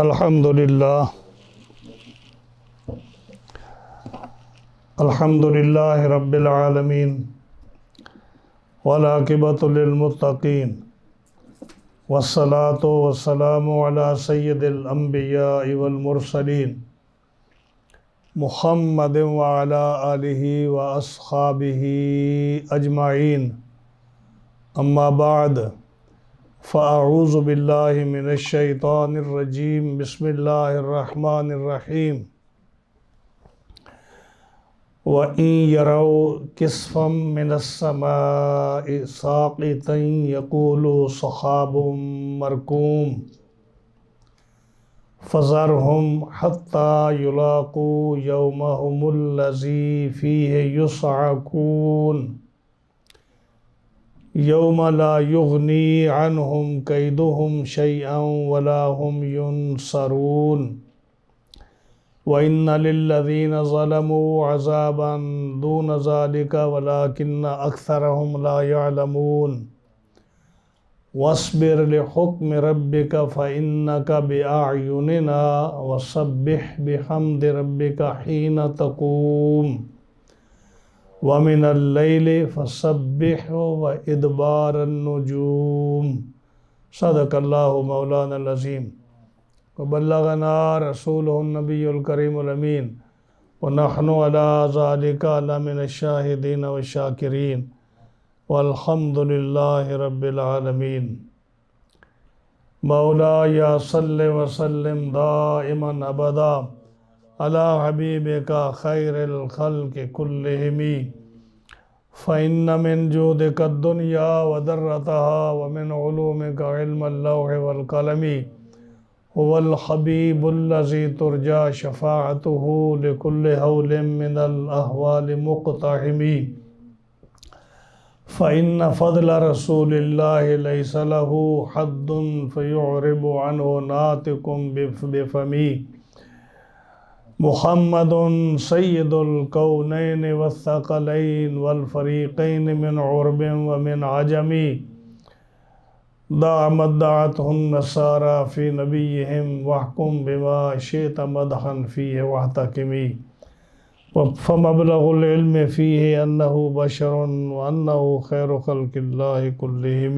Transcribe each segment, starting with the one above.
الحمد للہ رب العالمین والعاقبۃ للمتقین والصلاة والسلام علی سید الانبیاء والمرسلین محمد وعلی آلہ واصحابہ اجمعین اما بعد فاعوذ باللہ من الشیطان الرجیم بسم اللہ الرحمن الرحیم وَإِن يَرَوْا كِسْفًا مِّنَ السَّمَاءِ سَاقِطًا يَقُولُوا سَحَابٌ مَّرْكُومٌ فَذَرْهُمْ حَتَّى يُلَاقُوا يَوْمَهُمُ الَّذِي فِيهِ يُصْعَقُونَ يَوْمَ لَا يُغْنِي عَنْهُمْ كَيْدُهُمْ شَيْئًا وَلَا هُمْ يُنصَرُونَ وَإِنَّ لِلَّذِينَ ظَلَمُوا عَذَابًا دُونَ ذَلِكَ وَلَكِنَّ أَكْثَرَهُمْ لَا يَعْلَمُونَ وَاصْبِرْ لِحُكْمِ رَبِّكَ فَإِنَّكَ بِأَعْيُنِنَا وَسَبِّحْ بِحَمْدِ رَبِّكَ حِينَ تَقُومُ وَمِنَ اللَّيْلِ فَسَبِّحْهُ وَإِدْبَارَ النُّجُومِ صدق اللہ مولانا العظیم وبلغنا رسولہ النبی الکریم الامین ونحن علی ذالک لمن الشاہدین والشاکرین والحمد للہ رب العالمین مولاي صل وسلم دائما ابدا علی حبیبک خیر الخلق کلہم فإن من جودک الدنیا وذرتها ومن علومک علم اللوح والقلم هو الحبیب الذی ترجى شفاعته لكل هول من الأهوال مقتحم فإن فضل رسول الله ليس له حد فيعرب عنه ناطق بفمه محمد سید الکونین والثقلین والفریقین من عرب ومن عجم دع مدعته النصارى في نبيهم واحكم بما شئت مدحا فيه واحتكم فمبلغ العلم فيه أنه بشر وأنه خير خلق الله كلهم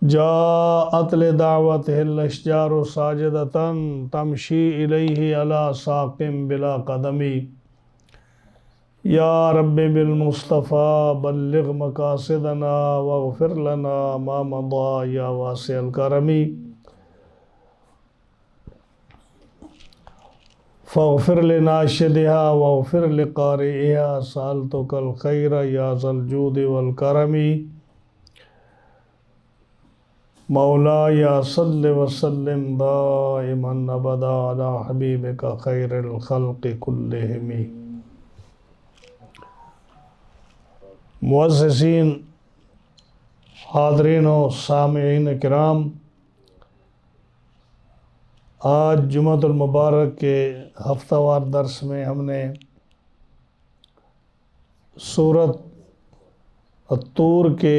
جاءت لدعوته الأشجار ساجدة تمشي إليه على ساق بلا قدم یا رب بالمصطفیٰ بلغ مقاصدنا واغفر لنا ما مضى یا واسع الکرم فاغفر لناشدها واغفر لقارئها سألتك الخير یا ذا الجود والکرم مولاي صل وسلم دائما ابدا على حبيبك خير الخلق كلهم معززین حاضرین و سامعین کرام، آج جمعۃ المبارک کے ہفتہ وار درس میں ہم نے سورۃ الطور کے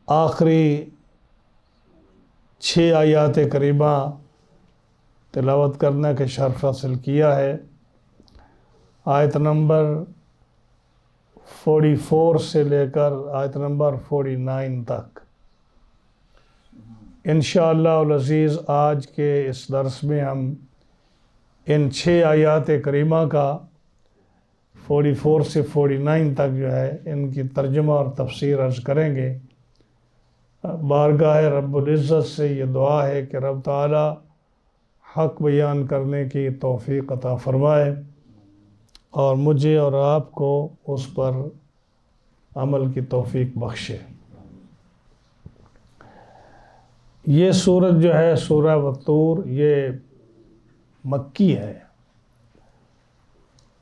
آخری 6 آیات کریمہ تلاوت کرنے کا شرف حاصل کیا ہے۔ آیت نمبر 44 سے لے کر آیت نمبر 49 تک۔ انشاءاللہ العزیز آج کے اس درس میں ہم ان 6 آیات کریمہ کا 44 سے 49 تک جو ہے ان کی ترجمہ اور تفسیر عرض کریں گے۔ بارگاہ رب العزت سے یہ دعا ہے کہ رب تعالی حق بیان کرنے کی توفیق عطا فرمائے اور مجھے اور آپ کو اس پر عمل کی توفیق بخشے۔ یہ سورت جو ہے سورہ الطور، یہ مکی ہے،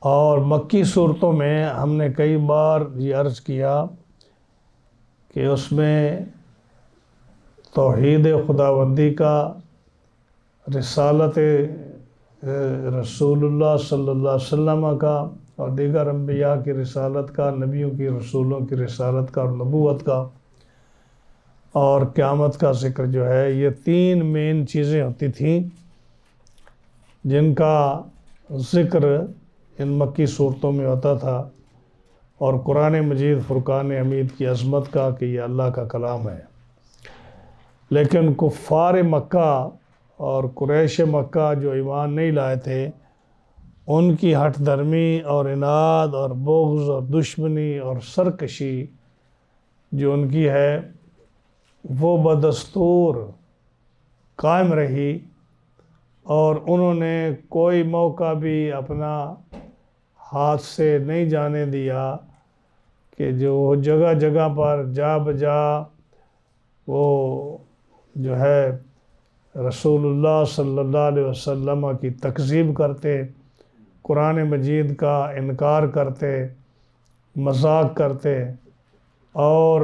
اور مکی صورتوں میں ہم نے کئی بار یہ عرض کیا کہ اس میں توحید خداوندی کا، رسالت رسول اللہ صلی اللہ علیہ وسلم کا اور دیگر انبیاء کی رسالت کا، نبیوں کی رسولوں کی رسالت کا اور نبوت کا اور قیامت کا ذکر جو ہے، یہ 3 مین چیزیں ہوتی تھیں جن کا ذکر ان مکی صورتوں میں ہوتا تھا، اور قرآن مجید فرقان حمید کی عظمت کا کہ یہ اللہ کا کلام ہے۔ لیکن کفار مکہ اور قریش مکہ جو ایمان نہیں لائے تھے، ان کی ہٹ درمی اور عناد اور بغض اور دشمنی اور سرکشی جو ان کی ہے، وہ بدستور قائم رہی، اور انہوں نے کوئی موقع بھی اپنا ہاتھ سے نہیں جانے دیا کہ جو جگہ جگہ پر جا بجا وہ جو ہے رسول اللہ صلی اللہ علیہ وسلم کی تکذیب کرتے، قرآن مجید کا انکار کرتے، مذاق کرتے، اور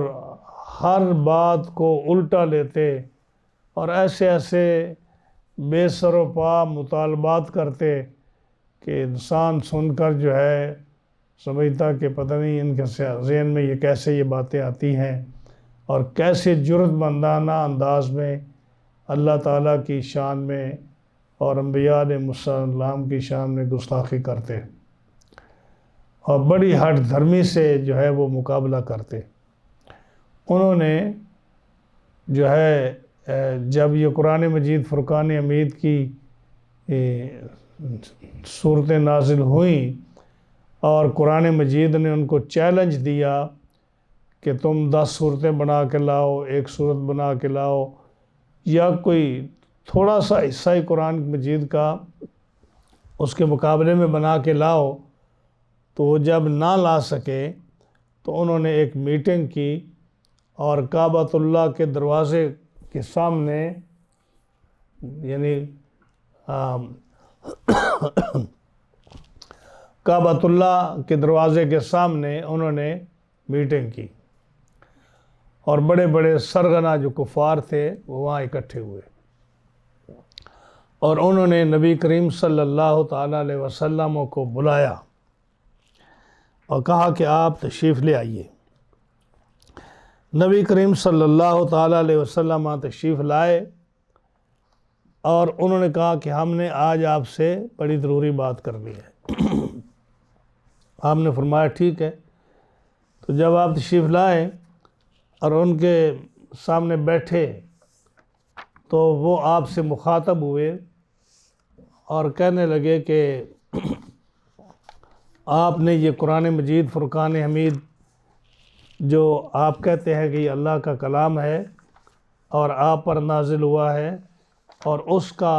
ہر بات کو الٹا لیتے، اور ایسے ایسے بے سر و پا مطالبات کرتے کہ انسان سن کر جو ہے سمجھتا کہ پتہ نہیں ان کے ذہن میں یہ کیسے یہ باتیں آتی ہیں، اور کیسے جرأت مندانہ انداز میں اللہ تعالیٰ کی شان میں اور انبیاء علیہ السلام کی شان میں گستاخی کرتے، اور بڑی ہٹ دھرمی سے جو ہے وہ مقابلہ کرتے۔ انہوں نے جو ہے جب یہ قرآن مجید فرقان حمید کی صورتیں نازل ہوئیں اور قرآن مجید نے ان کو چیلنج دیا کہ تم 10 صورتیں بنا کے لاؤ، 1 صورت بنا کے لاؤ، یا کوئی تھوڑا سا حصہ ہی قرآن مجید کا اس کے مقابلے میں بنا کے لاؤ، تو وہ جب نہ لا سکے تو انہوں نے ایک میٹنگ کی، اور کعبۃ اللہ کے دروازے کے سامنے، یعنی کعبۃ اللہ کے دروازے کے سامنے انہوں نے میٹنگ کی، اور بڑے بڑے سرغنہ جو کفار تھے وہ وہاں اکٹھے ہوئے، اور انہوں نے نبی کریم صلی اللہ تعالیٰ علیہ وسلم کو بلایا اور کہا کہ آپ تشریف لے آئیے۔ نبی کریم صلی اللہ تعالیٰ علیہ وسلم تشریف لائے، اور انہوں نے کہا کہ ہم نے آج آپ سے بڑی ضروری بات کرنی ہے۔ آپ نے فرمایا ٹھیک ہے۔ تو جب آپ تشریف لائے اور ان کے سامنے بیٹھے تو وہ آپ سے مخاطب ہوئے اور کہنے لگے کہ آپ نے یہ قرآن مجید فرقان حمید جو آپ کہتے ہیں کہ یہ اللہ کا کلام ہے اور آپ پر نازل ہوا ہے، اور اس کا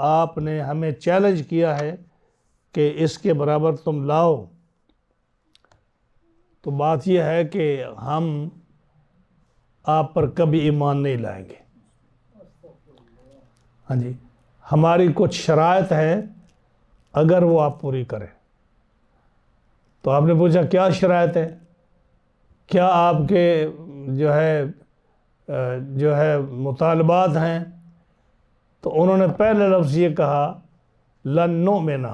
آپ نے ہمیں چیلنج کیا ہے کہ اس کے برابر تم لاؤ، تو بات یہ ہے کہ ہم آپ پر کبھی ایمان نہیں لائیں گے۔ ہاں جی، ہماری کچھ شرائط ہیں، اگر وہ آپ پوری کریں۔ تو آپ نے پوچھا کیا شرائط ہے، کیا آپ کے جو ہے مطالبات ہیں؟ تو انہوں نے پہلے لفظ یہ کہا لن نؤمن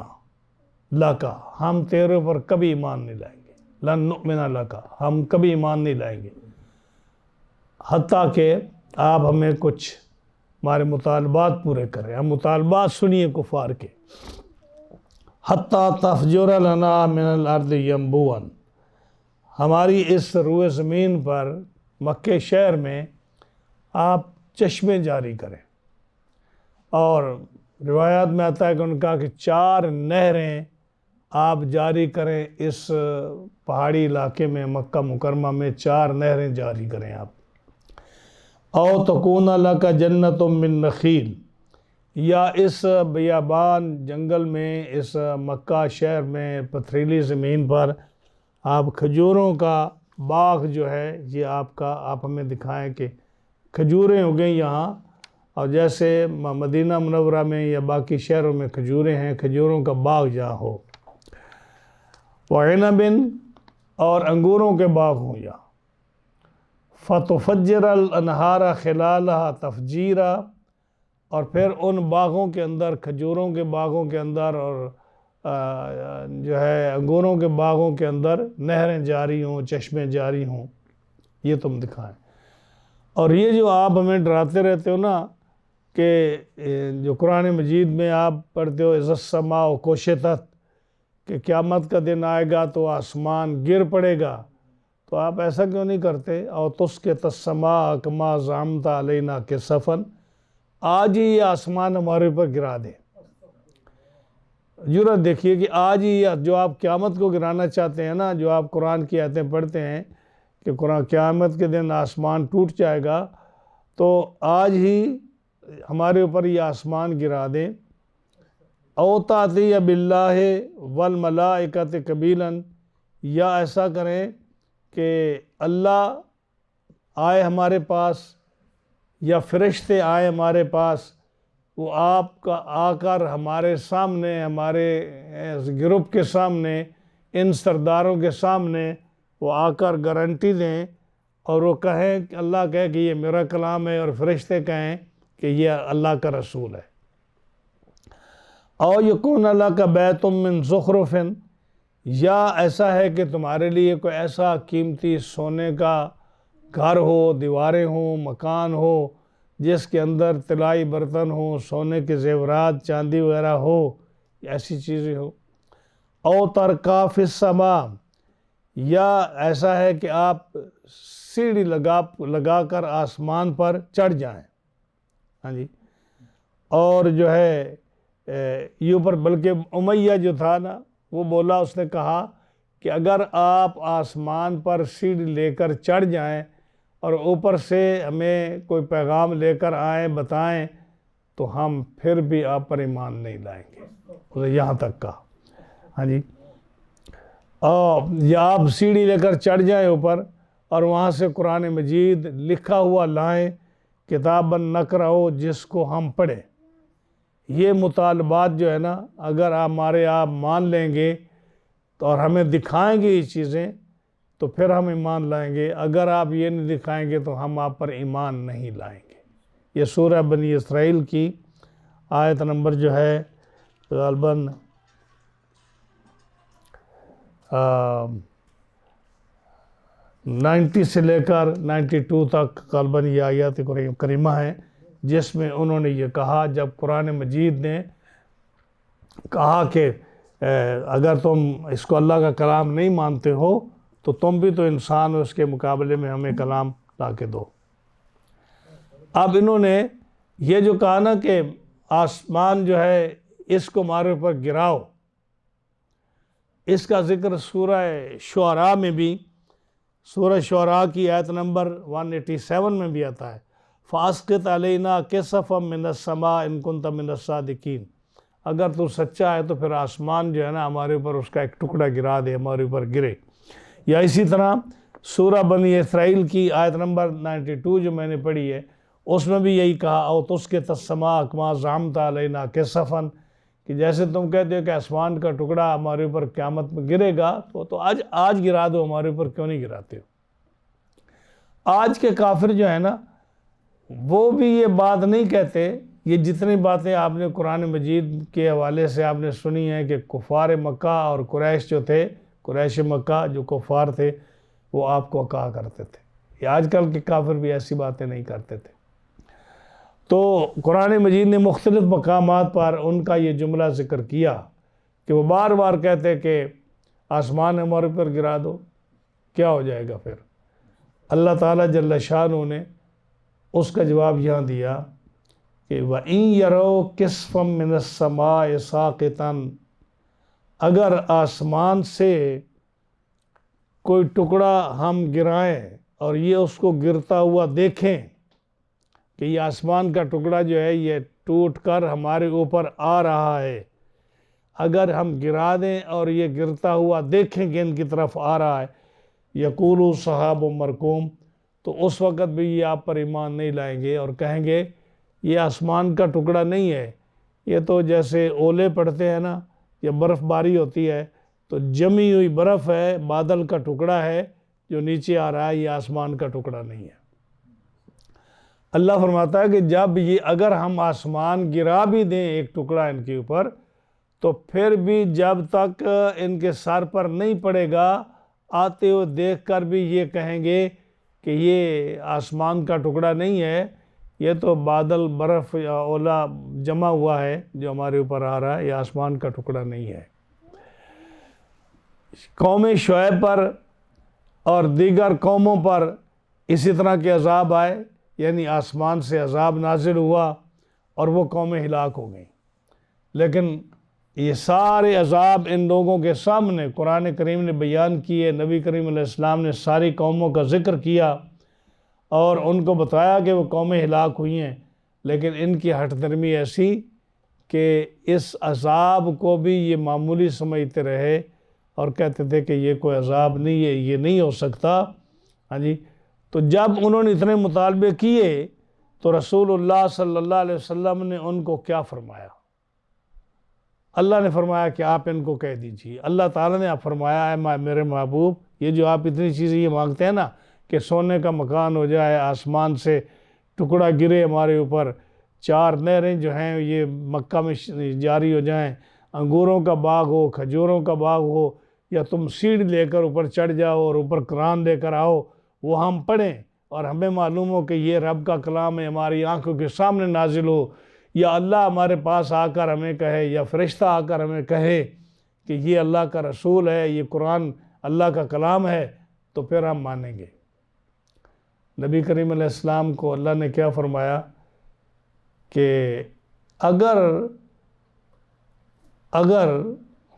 لک، ہم تیرے پر کبھی ایمان نہیں لائیں گے، لن نؤمن لک، ہم کبھی ایمان نہیں لائیں گے حتیٰ کہ آپ ہمیں کچھ ہمارے مطالبات پورے کریں۔ ہم مطالبات سنیے کفار کے، حتیٰ تفجر لنا من الارض ینبوعا، ہماری اس روئے زمین پر مکہ شہر میں آپ چشمے جاری کریں۔ اور روایات میں آتا ہے کہ انہوں نے کہا کہ 4 نہریں آپ جاری کریں، اس پہاڑی علاقے میں مکہ مکرمہ میں 4 نہریں جاری کریں آپ۔ او تکون لک جنت من نخیل، یا اس بیابان جنگل میں، اس مکہ شہر میں پتھریلی زمین پر آپ کھجوروں کا باغ جو ہے یہ آپ ہمیں دکھائیں کہ کھجوریں ہو گئیں یہاں، اور جیسے مدینہ منورہ میں یا باقی شہروں میں کھجوریں ہیں، کھجوروں کا باغ جہاں ہو، وعنب، اور انگوروں کے باغ ہوں یہاں، فتفجر الانہار خلالها تفجیرا، اور پھر ان باغوں کے اندر، کھجوروں کے باغوں کے اندر اور جو ہے انگوروں کے باغوں کے اندر نہریں جاری ہوں، چشمے جاری ہوں، یہ تم دکھائیں۔ اور یہ جو آپ ہمیں ڈراتے رہتے ہو نا کہ جو قرآن مجید میں آپ پڑھتے ہو اذا السماء کشطت، کہ قیامت کا دن آئے گا تو آسمان گر پڑے گا، تو آپ ایسا کیوں نہیں کرتے؟ او تسقط السماء کما زعمت علینا کسفا، آج ہی یہ آسمان ہمارے اوپر گرا دے۔ جرأت دیکھیے کہ آج ہی جو آپ قیامت کو گرانا چاہتے ہیں نا، جو آپ قرآن کی آیتیں پڑھتے ہیں کہ قرآن قیامت کے دن آسمان ٹوٹ جائے گا، تو آج ہی ہمارے اوپر یہ آسمان گرا دیں۔ او تأتی باللہ والملائکۃ قبیلا، یا ایسا کریں کہ اللہ آئے ہمارے پاس یا فرشتے آئے ہمارے پاس، وہ آپ کا آ کر ہمارے سامنے، ہمارے گروپ کے سامنے، ان سرداروں کے سامنے وہ آ کر گارنٹی دیں، اور وہ کہیں کہ اللہ کہے کہ یہ میرا کلام ہے، اور فرشتے کہیں کہ یہ اللہ کا رسول ہے۔ او یکون اللہ کا بیت من زخرف، یا ایسا ہے کہ تمہارے لیے کوئی ایسا قیمتی سونے کا گھر ہو، دیواریں ہوں، مکان ہو، جس کے اندر طلائی برتن ہوں، سونے کے زیورات، چاندی وغیرہ ہو، ایسی چیزیں ہو۔ او ترقا فی السماء، یا ایسا ہے کہ آپ سیڑھی لگا کر آسمان پر چڑھ جائیں۔ ہاں جی، اور جو ہے یہ اوپر، بلکہ امیہ جو تھا نا، وہ بولا، اس نے کہا کہ اگر آپ آسمان پر سیڑھی لے کر چڑھ جائیں اور اوپر سے ہمیں کوئی پیغام لے کر آئیں، بتائیں، تو ہم پھر بھی آپ پر ایمان نہیں لائیں گے، یہاں تک کہا۔ ہاں جی، یا آپ سیڑھی لے کر چڑھ جائیں اوپر، اور وہاں سے قرآن مجید لکھا ہوا لائیں، کتاباً نقرأہ، جس کو ہم پڑھیں۔ یہ مطالبات جو ہے نا، اگر آپ مان لیں گے تو، اور ہمیں دکھائیں گے یہ چیزیں، تو پھر ہم ایمان لائیں گے۔ اگر آپ یہ نہیں دکھائیں گے تو ہم آپ پر ایمان نہیں لائیں گے۔ یہ سورہ بنی اسرائیل کی آیت نمبر جو ہے غالباً 90 سے لے کر 92 تک غالباً یہ آیات کریمہ ہیں، جس میں انہوں نے یہ کہا، جب قرآن مجید نے کہا کہ اگر تم اس کو اللہ کا کلام نہیں مانتے ہو تو تم بھی تو انسان ہو، اس کے مقابلے میں ہمیں کلام لا کے دو۔ اب انہوں نے یہ جو کہا نا کہ آسمان جو ہے اس کو ہمارے اوپر گراؤ، اس کا ذکر سورہ شعراء میں بھی، سورہ شعراء کی آیت نمبر 187 میں بھی آتا ہے، فَأَسْقِطْ عَلَيْنَا كِسَفًا مِّنَ السَّمَاءِ إِن كُنتَ مِنَ الصَّادِقِينَ، اگر تو سچا ہے تو پھر آسمان جو ہے نا ہمارے اوپر اس کا ایک ٹکڑا گرا دے، ہمارے اوپر گرے۔ یا اسی طرح سورہ بنی اسرائیل کی آیت نمبر 92 جو میں نے پڑھی ہے، اس میں بھی یہی کہا، او تسقط السماء کما زعمت علینا کسفا، کہ جیسے تم کہتے ہو کہ آسمان کا ٹکڑا ہمارے اوپر قیامت میں گرے گا، تو آج گرا دو، ہمارے اوپر کیوں نہیں گراتے ہو؟ آج کے کافر جو ہے نا، وہ بھی یہ بات نہیں کہتے۔ یہ جتنی باتیں آپ نے قرآن مجید کے حوالے سے آپ نے سنی ہیں کہ کفار مکہ اور قریش جو تھے، قریش مکہ جو کفار تھے، وہ آپ کو کہا کرتے تھے۔ یہ آج کل کے کافر بھی ایسی باتیں نہیں کرتے تھے۔ تو قرآن مجید نے مختلف مقامات پر ان کا یہ جملہ ذکر کیا کہ وہ بار بار کہتے کہ آسمان ہمارے پر گرا دو، کیا ہو جائے گا پھر؟ اللہ تعالیٰ جل شانہ نے اس کا جواب یہاں دیا کہ وَإِن يَرَوْا كِسْفًا مِّنَ السَّمَاءِ سَاقِطًا، اگر آسمان سے کوئی ٹکڑا ہم گرائیں اور یہ اس کو گرتا ہوا دیکھیں کہ یہ آسمان کا ٹکڑا جو ہے یہ ٹوٹ کر ہمارے اوپر آ رہا ہے، اگر ہم گرا دیں اور یہ گرتا ہوا دیکھیں کہ ان کی طرف آ رہا ہے، یقولوا سحاب مرکوم، تو اس وقت بھی یہ آپ پر ایمان نہیں لائیں گے اور کہیں گے یہ آسمان کا ٹکڑا نہیں ہے، یہ تو جیسے اولے پڑتے ہیں نا، یا برف باری ہوتی ہے تو جمی ہوئی برف ہے، بادل کا ٹکڑا ہے جو نیچے آ رہا ہے، یہ آسمان کا ٹکڑا نہیں ہے۔ اللہ فرماتا ہے کہ جب یہ اگر ہم آسمان گرا بھی دیں ایک ٹکڑا ان کے اوپر، تو پھر بھی جب تک ان کے سر پر نہیں پڑے گا، آتے ہوئے دیکھ کر بھی یہ کہیں گے کہ یہ آسمان کا ٹکڑا نہیں ہے، یہ تو بادل، برف یا اولا جمع ہوا ہے جو ہمارے اوپر آ رہا ہے، یہ آسمان کا ٹکڑا نہیں ہے۔ قوم شعیب پر اور دیگر قوموں پر اسی طرح کے عذاب آئے، یعنی آسمان سے عذاب نازل ہوا اور وہ قومیں ہلاک ہو گئیں۔ لیکن یہ سارے عذاب ان لوگوں کے سامنے قرآن کریم نے بیان کیے، نبی کریم علیہ السلام نے ساری قوموں کا ذکر کیا اور ان کو بتایا کہ وہ قومیں ہلاک ہوئی ہیں، لیکن ان کی ہٹ درمی ایسی کہ اس عذاب کو بھی یہ معمولی سمجھتے رہے اور کہتے تھے کہ یہ کوئی عذاب نہیں ہے، یہ نہیں ہو سکتا۔ ہاں جی، تو جب انہوں نے اتنے مطالبے کیے تو رسول اللہ صلی اللہ علیہ وسلم نے ان کو کیا فرمایا؟ اللہ نے فرمایا کہ آپ ان کو کہہ دیجئے، اللہ تعالیٰ نے آپ فرمایا ہے میرے محبوب، یہ جو آپ اتنی چیزیں یہ مانگتے ہیں نا کہ سونے کا مکان ہو جائے، آسمان سے ٹکڑا گرے ہمارے اوپر، 4 نہریں جو ہیں یہ مکہ میں جاری ہو جائیں، انگوروں کا باغ ہو، کھجوروں کا باغ ہو، یا تم سیڑھی لے کر اوپر چڑھ جاؤ اور اوپر قرآن لے کر آؤ، وہ ہم پڑھیں اور ہمیں معلوم ہو کہ یہ رب کا کلام ہے، ہماری آنکھوں کے سامنے نازل ہو، یا اللہ ہمارے پاس آ کر ہمیں کہے، یا فرشتہ آ کر ہمیں کہے کہ یہ اللہ کا رسول ہے، یہ قرآن اللہ کا کلام ہے، تو پھر ہم مانیں گے۔ نبی کریم علیہ السلام کو اللہ نے کیا فرمایا کہ اگر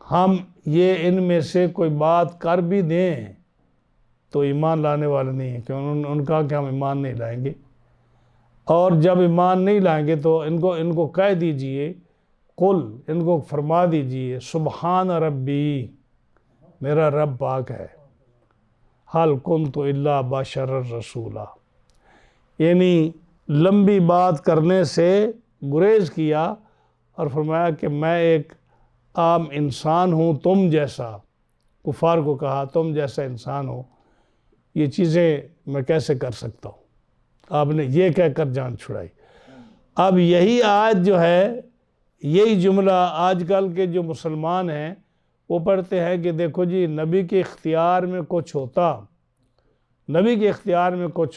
ہم یہ ان میں سے کوئی بات کر بھی دیں تو ایمان لانے والے نہیں ہیں، کہ ان کا کہ ہم ایمان نہیں لائیں گے، اور جب ایمان نہیں لائیں گے تو ان کو کہہ دیجئے، قل، ان کو فرما دیجئے، سبحان ربی، میرا رب پاک ہے، حل کنت الا بشر رسولا، یعنی لمبی بات کرنے سے گریز کیا اور فرمایا کہ میں ایک عام انسان ہوں تم جیسا، کفار کو کہا تم جیسا انسان ہو، یہ چیزیں میں کیسے کر سکتا ہوں؟ آپ نے یہ کہہ کر جان چھڑائی۔ اب یہی آیت جو ہے، یہی جملہ آج کل کے جو مسلمان ہیں وہ پڑھتے ہیں کہ دیکھو جی نبی کے اختیار میں کچھ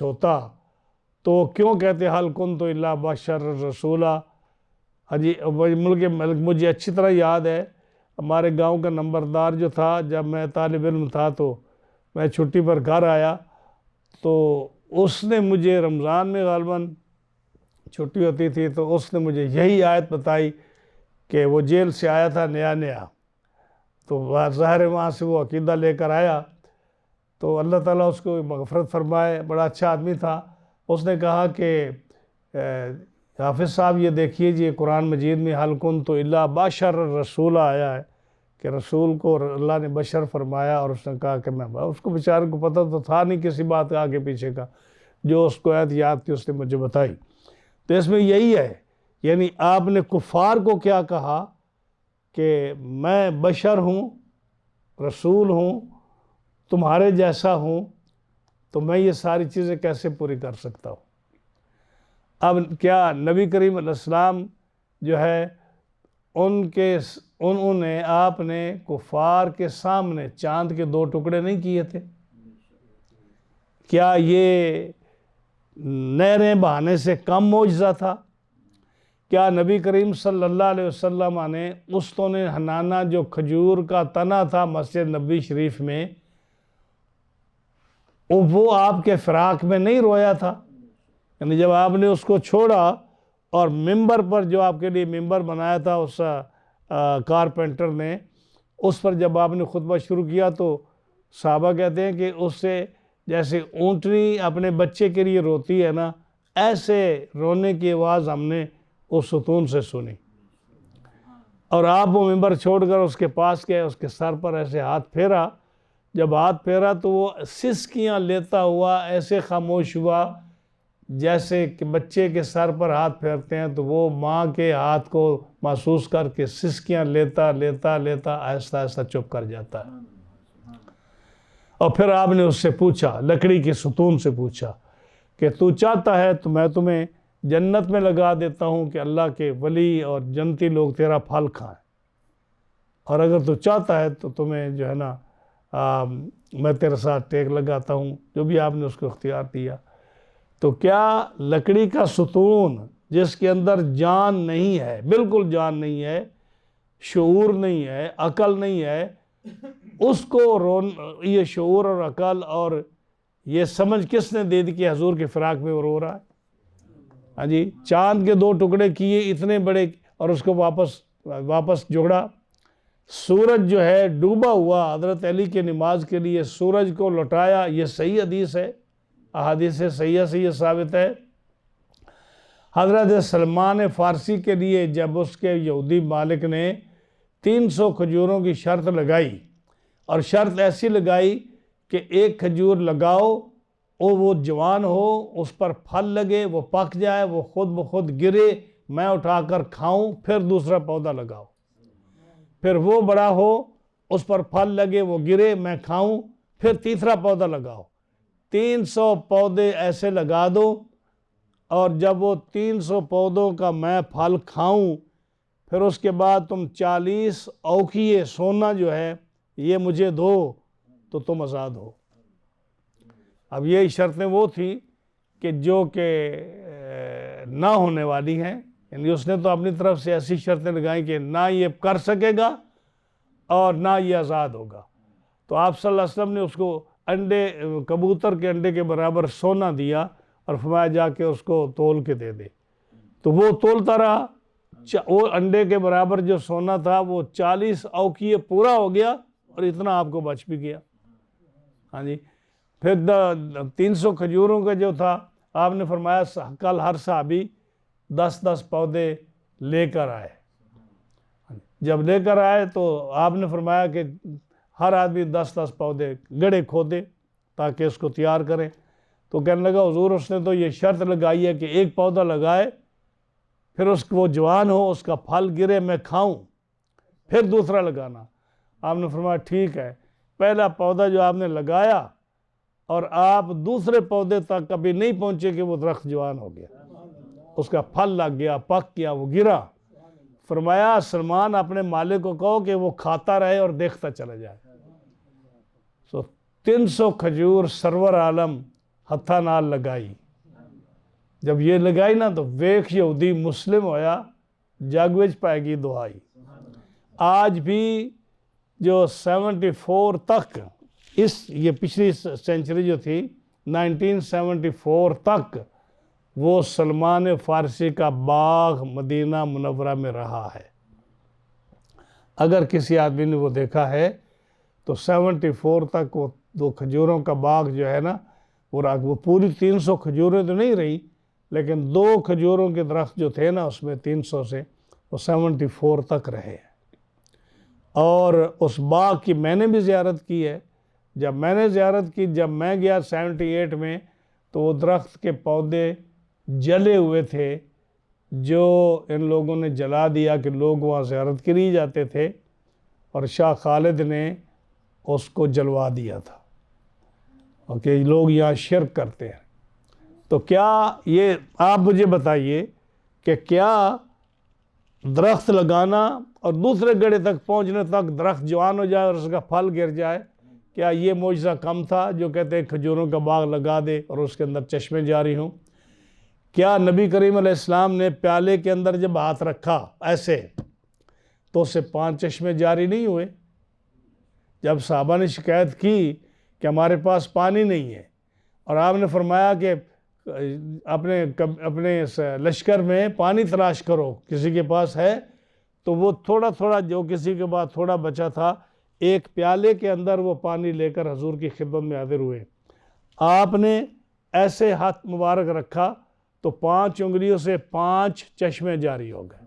ہوتا تو کیوں کہتے حل کنت الا بشر رسولا؟ جی مجھے اچھی طرح یاد ہے، ہمارے گاؤں کا نمبردار جو تھا، جب میں طالب علم تھا تو میں چھٹی پر گھر آیا تو اس نے مجھے رمضان میں غالباً چھٹی ہوتی تھی تو اس نے مجھے یہی آیت بتائی کہ وہ جیل سے آیا تھا نیا، تو ظاہر وہاں سے وہ عقیدہ لے کر آیا، تو اللہ تعالیٰ اس کو مغفرت فرمائے، بڑا اچھا آدمی تھا۔ اس نے کہا کہ حافظ صاحب یہ دیکھیے جی قرآن مجید میں حل کنت الا بشر رسول آیا ہے کہ رسول کو اللہ نے بشر فرمایا، اور اس نے کہا کہ میں، اس کو بیچارے کو پتہ تو تھا نہیں کسی بات آگے پیچھے کا، جو اس کو آیت یاد تھی اس نے مجھے بتائی۔ تو اس میں یہی ہے، یعنی آپ نے کفار کو کیا کہا کہ میں بشر ہوں، رسول ہوں، تمہارے جیسا ہوں، تو میں یہ ساری چیزیں کیسے پوری کر سکتا ہوں؟ اب کیا نبی کریم علیہ السلام جو ہے انہوں نے آپ نے کفار کے سامنے چاند کے 2 ٹکڑے نہیں کیے تھے؟ کیا یہ نہریں بہانے سے کم معجزہ تھا؟ کیا نبی کریم صلی اللہ علیہ وسلم نے استون حنانہ جو کھجور کا تنا تھا مسجد نبی شریف میں، وہ آپ کے فراق میں نہیں رویا تھا؟ یعنی جب آپ نے اس کو چھوڑا اور ممبر پر جو آپ کے لیے ممبر بنایا تھا اس کارپینٹر نے، اس پر جب آپ نے خطبہ شروع کیا تو صحابہ کہتے ہیں کہ اس سے جیسے اونٹنی اپنے بچے کے لیے روتی ہے نا، ایسے رونے کی آواز ہم نے اس ستون سے سنی، اور آپ وہ ممبر چھوڑ کر اس کے پاس گئے، اس کے سر پر ایسے ہاتھ پھیرا، جب ہاتھ پھیرا تو وہ سسکیاں لیتا ہوا ایسے خاموش ہوا جیسے کہ بچے کے سر پر ہاتھ پھیرتے ہیں تو وہ ماں کے ہاتھ کو محسوس کر کے سسکیاں لیتا آہستہ آہستہ چپ کر جاتا ہے۔ اور پھر آپ نے اس سے پوچھا، لکڑی کے ستون سے پوچھا کہ تو چاہتا ہے تو میں تمہیں جنت میں لگا دیتا ہوں کہ اللہ کے ولی اور جنتی لوگ تیرا پھل کھائیں، اور اگر تو چاہتا ہے تو تمہیں جو ہے نا میں تیرے ساتھ ٹیک لگاتا ہوں، جو بھی آپ نے اس کو اختیار دیا۔ تو کیا لکڑی کا ستون جس کے اندر جان نہیں ہے، بالکل جان نہیں ہے، شعور نہیں ہے، عقل نہیں ہے، اس کو یہ شعور اور عقل اور یہ سمجھ کس نے دے دی کہ حضور کی فراق میں وہ رو رہا ہے؟ ہاں جی، چاند کے 2 ٹکڑے کیے اتنے بڑے اور اس کو واپس جوڑا۔ سورج جو ہے ڈوبا ہوا، حضرت علی کی نماز کے لیے سورج کو لوٹایا، یہ صحیح حدیث ہے، احادیث صحیحہ سے یہ ثابت ہے۔ حضرت سلمان فارسی کے لیے جب اس کے یہودی مالک نے 300 کھجوروں کی شرط لگائی، اور شرط ایسی لگائی کہ 1 کھجور لگاؤ وہ جوان ہو، اس پر پھل لگے، وہ پک جائے، وہ خود بخود گرے، میں اٹھا کر کھاؤں، پھر دوسرا پودا لگاؤ، پھر وہ بڑا ہو، اس پر پھل لگے، وہ گرے، میں کھاؤں، پھر تیسرا پودا لگاؤ۔ 300 پودے ایسے لگا دو، اور جب وہ 300 پودوں کا میں پھل کھاؤں، پھر اس کے بعد تم 40 اوقیے سونا جو ہے یہ مجھے دو تو تم آزاد ہو۔ اب یہ شرطیں وہ تھی کہ جو کہ نہ ہونے والی ہیں، یعنی اس نے تو اپنی طرف سے ایسی شرطیں لگائیں کہ نہ یہ کر سکے گا اور نہ یہ آزاد ہوگا۔ تو آپ صلی اللہ علیہ وسلم نے اس کو انڈے، کبوتر کے انڈے کے برابر سونا دیا اور فرمایا جا کے اس کو تول کے دے دے۔ تو وہ تولتا رہا، وہ انڈے کے برابر جو سونا تھا وہ 40 اوقیے پورا ہو گیا اور اتنا آپ کو بچ بھی گیا۔ ہاں جی، پھر 300 کھجوروں کا جو تھا، آپ نے فرمایا کل ہر صحابی 10 پودے لے کر آئے۔ جب لے کر آئے تو آپ نے فرمایا کہ ہر آدمی 10 پودے گڑھے کھودے تاکہ اس کو تیار کریں۔ تو کہنے لگا حضور اس نے تو یہ شرط لگائی ہے کہ 1 پودا لگائے، پھر اس کو وہ جوان ہو، اس کا پھل گرے، میں کھاؤں، پھر دوسرا لگانا۔ آپ نے فرمایا ٹھیک ہے، پہلا پودا جو آپ نے لگایا اور آپ دوسرے پودے تک کبھی نہیں پہنچے کہ وہ درخت جوان ہو گیا، اس کا پھل لگ گیا، پک گیا، وہ گرا۔ فرمایا سلمان اپنے مالک کو کہو کہ وہ کھاتا رہے اور دیکھتا چلا جائے۔ 300 کھجور سرور عالم ہتھا نال لگائی۔ جب یہ لگائی نا تو ویکھ یہودی مسلم ہویا، جگ وچ پائے گی دعائی۔ آج بھی جو 74 تک یہ پچھلی سینچری جو تھی 1974 تک وہ سلمان فارسی کا باغ مدینہ منورہ میں رہا ہے۔ اگر کسی آدمی نے وہ دیکھا ہے تو 74 تک وہ 2 کھجوروں کا باغ جو ہے نا وہ پوری 300 کھجوریں تو نہیں رہی، لیکن 2 کھجوروں کے درخت جو تھے نا اس میں 300 سے وہ 74 تک رہے ہیں۔ اور اس باغ کی میں نے بھی زیارت کی ہے۔ جب میں نے زیارت کی، جب میں گیا 78 میں، تو وہ درخت کے پودے جلے ہوئے تھے جو ان لوگوں نے جلا دیا کہ لوگ وہاں زیارت کے لیے جاتے تھے، اور شاہ خالد نے اس کو جلوا دیا تھا کہ لوگ یہاں شرک کرتے ہیں۔ تو کیا یہ آپ مجھے بتائیے کہ کیا درخت لگانا اور دوسرے گڑھے تک پہنچنے تک درخت جوان ہو جائے اور اس کا پھل گر جائے، کیا یہ معجزہ کم تھا جو کہتے ہیں کھجوروں کا باغ لگا دے اور اس کے اندر چشمے جاری ہوں؟ کیا نبی کریم علیہ السلام نے پیالے کے اندر جب ہاتھ رکھا ایسے تو اس سے 5 چشمے جاری نہیں ہوئے؟ جب صحابہ نے شکایت کی کہ ہمارے پاس پانی نہیں ہے، اور آپ نے فرمایا کہ اپنے لشکر میں پانی تلاش کرو، کسی کے پاس ہے، تو وہ تھوڑا تھوڑا جو کسی کے پاس تھوڑا بچا تھا، ایک پیالے کے اندر وہ پانی لے کر حضور کی خدمت میں حاضر ہوئے۔ آپ نے ایسے ہاتھ مبارک رکھا تو 5 انگلیوں سے 5 چشمے جاری ہو گئے۔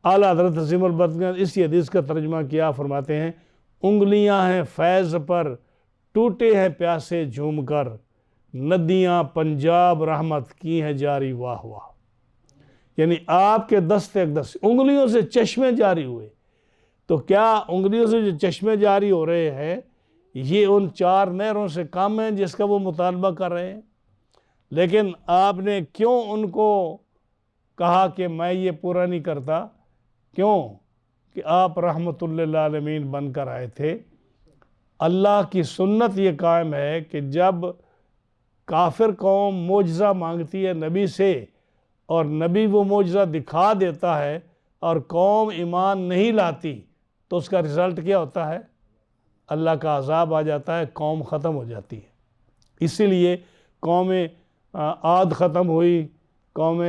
اعلیٰ حضرت عظیم البرکت اسی حدیث کا ترجمہ کیا، فرماتے ہیں انگلیاں ہیں فیض پر، ٹوٹے ہیں پیاسے جھوم کر، ندیاں پنجاب رحمت کی ہیں جاری واہ واہ۔ یعنی آپ کے دست انگلیوں سے چشمے جاری ہوئے۔ تو کیا انگلیوں سے جو چشمے جاری ہو رہے ہیں یہ ان 4 نہروں سے کم ہیں جس کا وہ مطالبہ کر رہے ہیں؟ لیکن آپ نے کیوں ان کو کہا کہ میں یہ پورا نہیں کرتا؟ کیوں کہ آپ رحمت للعالمین بن کر آئے تھے، اللہ کی سنت یہ قائم ہے کہ جب کافر قوم معجزہ مانگتی ہے نبی سے اور نبی وہ معجزہ دکھا دیتا ہے اور قوم ایمان نہیں لاتی تو اس کا رزلٹ کیا ہوتا ہے؟ اللہ کا عذاب آ جاتا ہے، قوم ختم ہو جاتی ہے۔ اسی لیے قوم عاد ختم ہوئی، قوم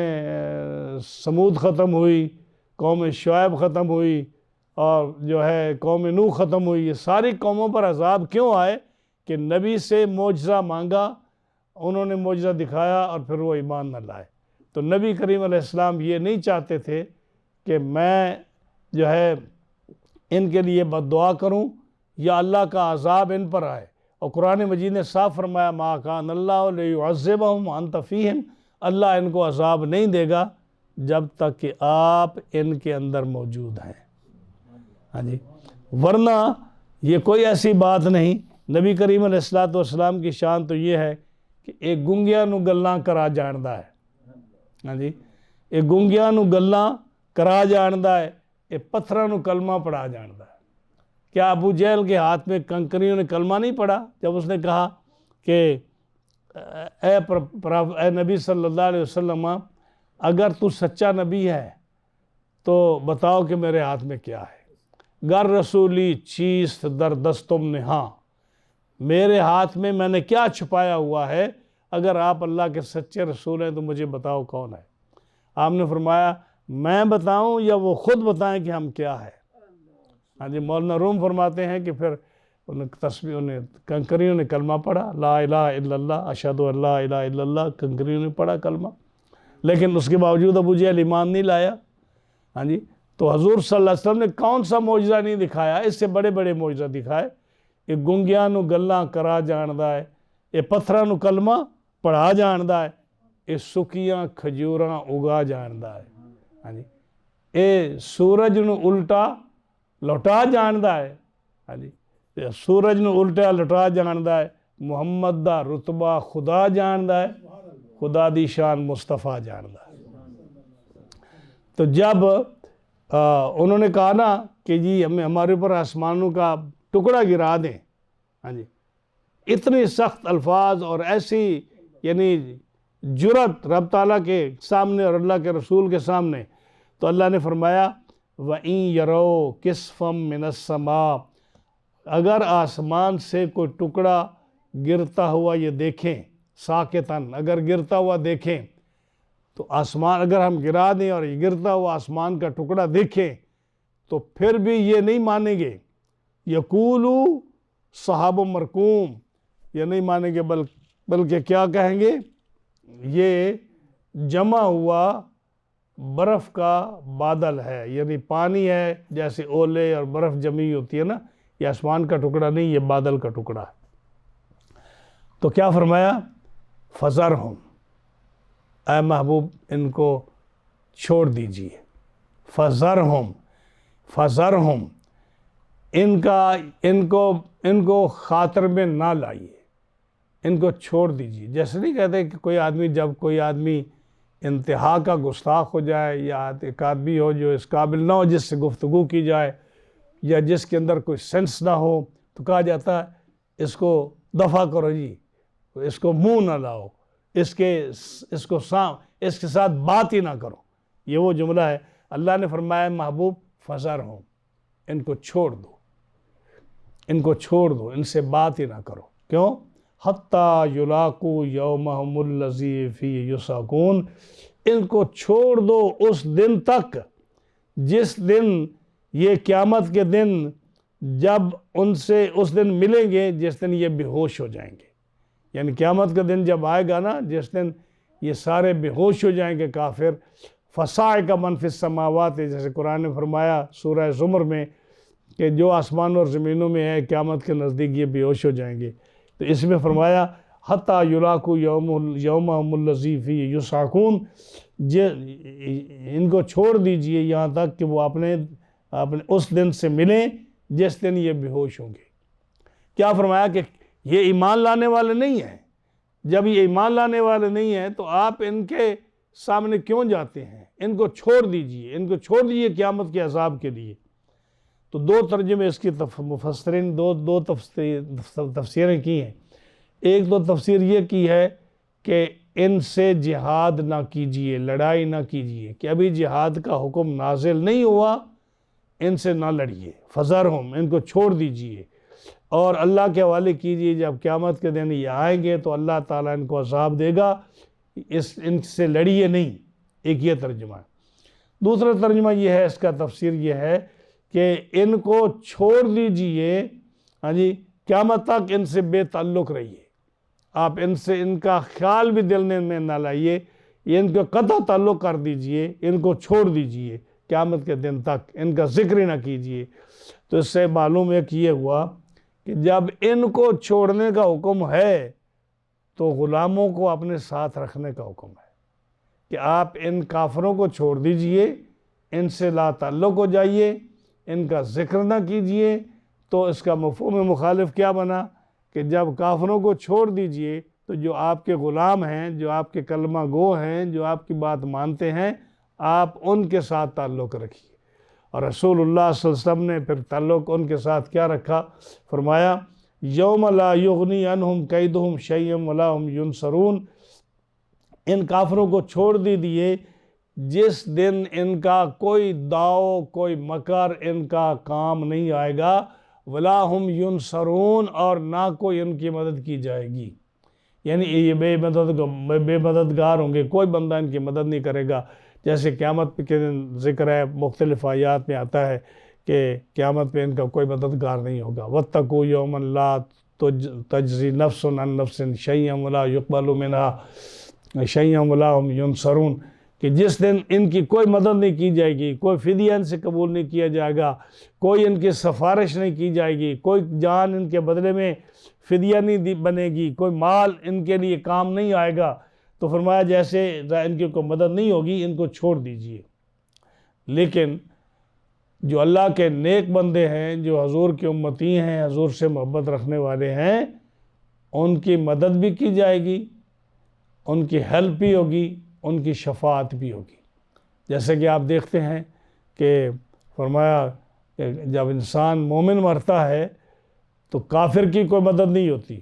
سمود ختم ہوئی، قوم شعیب ختم ہوئی، اور جو ہے قوم نوح ختم ہوئی۔ یہ ساری قوموں پر عذاب کیوں آئے؟ کہ نبی سے معجزہ مانگا، انہوں نے معجزہ دکھایا اور پھر وہ ایمان نہ لائے۔ تو نبی کریم علیہ السلام یہ نہیں چاہتے تھے کہ میں جو ہے ان کے لیے بد دعا کروں یا اللہ کا عذاب ان پر آئے، اور قرآن مجید نے صاف فرمایا ما کان اللہ لیعذبہم وانت فیہم، اللہ ان کو عذاب نہیں دے گا جب تک کہ آپ ان کے اندر موجود ہیں۔ ہاں جی، ورنہ یہ کوئی ایسی بات نہیں۔ نبی کریم علیہ السلام کی شان تو یہ ہے کہ ایک گنگیا نو گلاں کرا جاندا ہے۔ ہاں جی، ایک گنگیا نو گلاں کرا جاندا ہے، ایک پتھراں نو کلمہ پڑھا جاندا ہے۔ کیا ابو جہل کے ہاتھ میں کنکریوں نے کلمہ نہیں پڑھا جب اس نے کہا کہ اے نبی صلی اللہ علیہ وسلم، اگر تو سچا نبی ہے تو بتاؤ کہ میرے ہاتھ میں کیا ہے؟ گر رسولی چیست در دستم نہاں، میرے ہاتھ میں نے کیا چھپایا ہوا ہے؟ اگر آپ اللہ کے سچے رسول ہیں تو مجھے بتاؤ کون ہے؟ آپ نے فرمایا میں بتاؤں یا وہ خود بتائیں کہ ہم کیا ہے؟ ہاں جی، مولانا روم فرماتے ہیں کہ پھر انہیں کنکریوں نے کلمہ پڑھا، لا الہ الا اللہ اشہد ان لا الہ الا اللہ، کنکریوں نے پڑھا کلمہ، لیکن اس کے باوجود ابو جہل ایمان نہیں لایا۔ ہاں جی، تو حضور صلی اللہ علیہ وسلم نے کون سا معجزہ نہیں دکھایا؟ اس سے بڑے بڑے معجزہ دکھائے۔ یہ گنگیاں نو گلاں کرا جاندا ہے، یہ پتھراں نو کلمہ پڑھا جاندا ہے، یہ سکیاں کھجوراں اگا جاندا ہے۔ ہاں جی، یہ سورج نو الٹا لوٹا جاندا ہے۔ ہاں جی، سورج نو الٹا لوٹا جاندا ہے، محمد دا رتبہ خدا جاندا ہے، خدا دی شان مصطفیٰ جاندا ہے۔ تو جب انہوں نے کہا نا کہ جی ہمارے اوپر آسمانوں کا ٹکڑا گرا دیں، ہاں جی، اتنے سخت الفاظ اور ایسی یعنی جرأت رب تعالیٰ کے سامنے اور اللہ کے رسول کے سامنے، تو اللہ نے فرمایا وَإِن يَرَوْا كِسْفًا مِّنَ السَّمَاءِ، اگر آسمان سے کوئی ٹکڑا گرتا ہوا یہ دیکھیں، ساکتاً، اگر گرتا ہوا دیکھیں، تو آسمان اگر ہم گرا دیں اور یہ گرتا ہوا آسمان کا ٹکڑا دیکھیں تو پھر بھی یہ نہیں مانیں گے، یقولو صحاب مرکوم، یہ نہیں مانیں گے، بلکہ کیا کہیں گے؟ یہ جمع ہوا برف کا بادل ہے، یعنی پانی ہے جیسے اولے اور برف جمی ہوتی ہے نا، یہ آسمان کا ٹکڑا نہیں، یہ بادل کا ٹکڑا ہے۔ تو کیا فرمایا؟ فَذَرْهُمْ، اے محبوب ان کو چھوڑ دیجئے، فَذَرْهُمْ، فَذَرْهُمْ، ان کو خاطر میں نہ لائیے، ان کو چھوڑ دیجئے۔ جیسے نہیں کہتے کہ جب کوئی آدمی انتہا کا گستاخ ہو جائے یا ایک آدمی ہو جو اس قابل نہ ہو جس سے گفتگو کی جائے یا جس کے اندر کوئی سینس نہ ہو، تو کہا جاتا ہے اس کو دفع کرو جی، اس کو منہ نہ لاؤ، اس کے ساتھ بات ہی نہ کرو، یہ وہ جملہ ہے۔ اللہ نے فرمایا محبوب فَذَرْهُمْ، ان کو چھوڑ دو، ان کو چھوڑ دو، ان سے بات ہی نہ کرو۔ کیوں؟ حَتَّى يُلَاقُوا يَوْمَهُمُ الَّذِي فِيهِ يُسْعَقُونَ، ان کو چھوڑ دو اس دن تک جس دن یہ قیامت کے دن جب ان سے اس دن ملیں گے جس دن یہ بے ہوش ہو جائیں گے، یعنی قیامت کا دن جب آئے گا نا جس دن یہ سارے بے ہوش ہو جائیں گے کافر، فَصَاعِقَ مَنْ فِي السَّمَاوَاتِ، جیسے قرآن نے فرمایا سورہ زمر میں کہ جو آسمان اور زمینوں میں ہے قیامت کے نزدیک یہ بے ہوش ہو جائیں گے۔ تو اس میں فرمایا حَتَّى يُلَاقُوا يَوْمَهُمُ الَّذِي فِيهِ يُسْعَقُونَ، ان کو چھوڑ دیجئے یہاں تک کہ وہ اپنے اس دن سے ملیں جس دن یہ بے ہوش ہوں گے۔ کیا فرمایا کہ یہ ایمان لانے والے نہیں ہیں؟ جب یہ ایمان لانے والے نہیں ہیں تو آپ ان کے سامنے کیوں جاتے ہیں؟ ان کو چھوڑ دیجئے، ان کو چھوڑ دیجئے قیامت کے عذاب کے لیے۔ تو دو ترجمے اس کی مفسرین دو تفسیریں کی ہیں۔ ایک تو تفسیر یہ کی ہے کہ ان سے جہاد نہ کیجئے، لڑائی نہ کیجئے، کہ ابھی جہاد کا حکم نازل نہیں ہوا، ان سے نہ لڑیے، فذرہم، ان کو چھوڑ دیجئے، اور اللہ کے حوالے کیجئے، جب قیامت کے دن یہ آئیں گے تو اللہ تعالیٰ ان کو عذاب دے گا، ان سے لڑیے نہیں۔ ایک یہ ترجمہ ہے۔ دوسرا ترجمہ یہ ہے، اس کا تفسیر یہ ہے کہ ان کو چھوڑ دیجئے، ہاں جی، قیامت تک ان سے بے تعلق رہیے، آپ ان کا خیال بھی دل میں نہ لائیے، ان کو قطع تعلق کر دیجئے، ان کو چھوڑ دیجئے قیامت کے دن تک، ان کا ذکر ہی نہ کیجئے۔ تو اس سے معلوم ایک یہ ہوا کہ جب ان کو چھوڑنے کا حکم ہے تو غلاموں کو اپنے ساتھ رکھنے کا حکم ہے، کہ آپ ان کافروں کو چھوڑ دیجئے، ان سے لا تعلق ہو جائیے، ان کا ذکر نہ کیجئے۔ تو اس کا مفہوم مخالف کیا بنا کہ جب کافروں کو چھوڑ دیجئے تو جو آپ کے غلام ہیں، جو آپ کے کلمہ گو ہیں، جو آپ کی بات مانتے ہیں، آپ ان کے ساتھ تعلق رکھیے۔ اور رسول اللہ صلی اللہ علیہ وسلم نے پھر تعلق ان کے ساتھ کیا رکھا؟ فرمایا یوم لا یغنی عنہم کیدہم شیئا ولا ہم ینصرون، ان کافروں کو چھوڑ دیجئے جس دن ان کا کوئی داؤ، کوئی مکر ان کا کام نہیں آئے گا، ولا ہم ینصرون، اور نہ کوئی ان کی مدد کی جائے گی، یعنی یہ بے مددگار ہوں گے، کوئی بندہ ان کی مدد نہیں کرے گا۔ جیسے قیامت کے دن ذکر ہے، مختلف آیات میں آتا ہے کہ قیامت پہ ان کا کوئی مددگار نہیں ہوگا۔ وَاتَّقُوا يَوْمًا لَا تَجْزِي نَفْسٌ عَن نَفْسٍ شَيْئًا وَلَا يُقْبَلُ مِنْهَا شَيْئًا وَلَا هُمْ يُنصَرُونَ، کہ جس دن ان کی کوئی مدد نہیں کی جائے گی، کوئی فدیہ ان سے قبول نہیں کیا جائے گا، کوئی ان کی سفارش نہیں کی جائے گی، کوئی جان ان کے بدلے میں فدیہ نہیں بنے گی، کوئی مال ان کے لیے کام نہیں آئے گا۔ تو فرمایا جیسے ان کی کوئی مدد نہیں ہوگی، ان کو چھوڑ دیجئے۔ لیکن جو اللہ کے نیک بندے ہیں، جو حضور کی امتی ہیں، حضور سے محبت رکھنے والے ہیں، ان کی مدد بھی کی جائے گی، ان کی ہیلپ بھی ہوگی، ان کی شفاعت بھی ہوگی۔ جیسے کہ آپ دیکھتے ہیں کہ فرمایا کہ جب انسان مومن مرتا ہے تو کافر کی کوئی مدد نہیں ہوتی،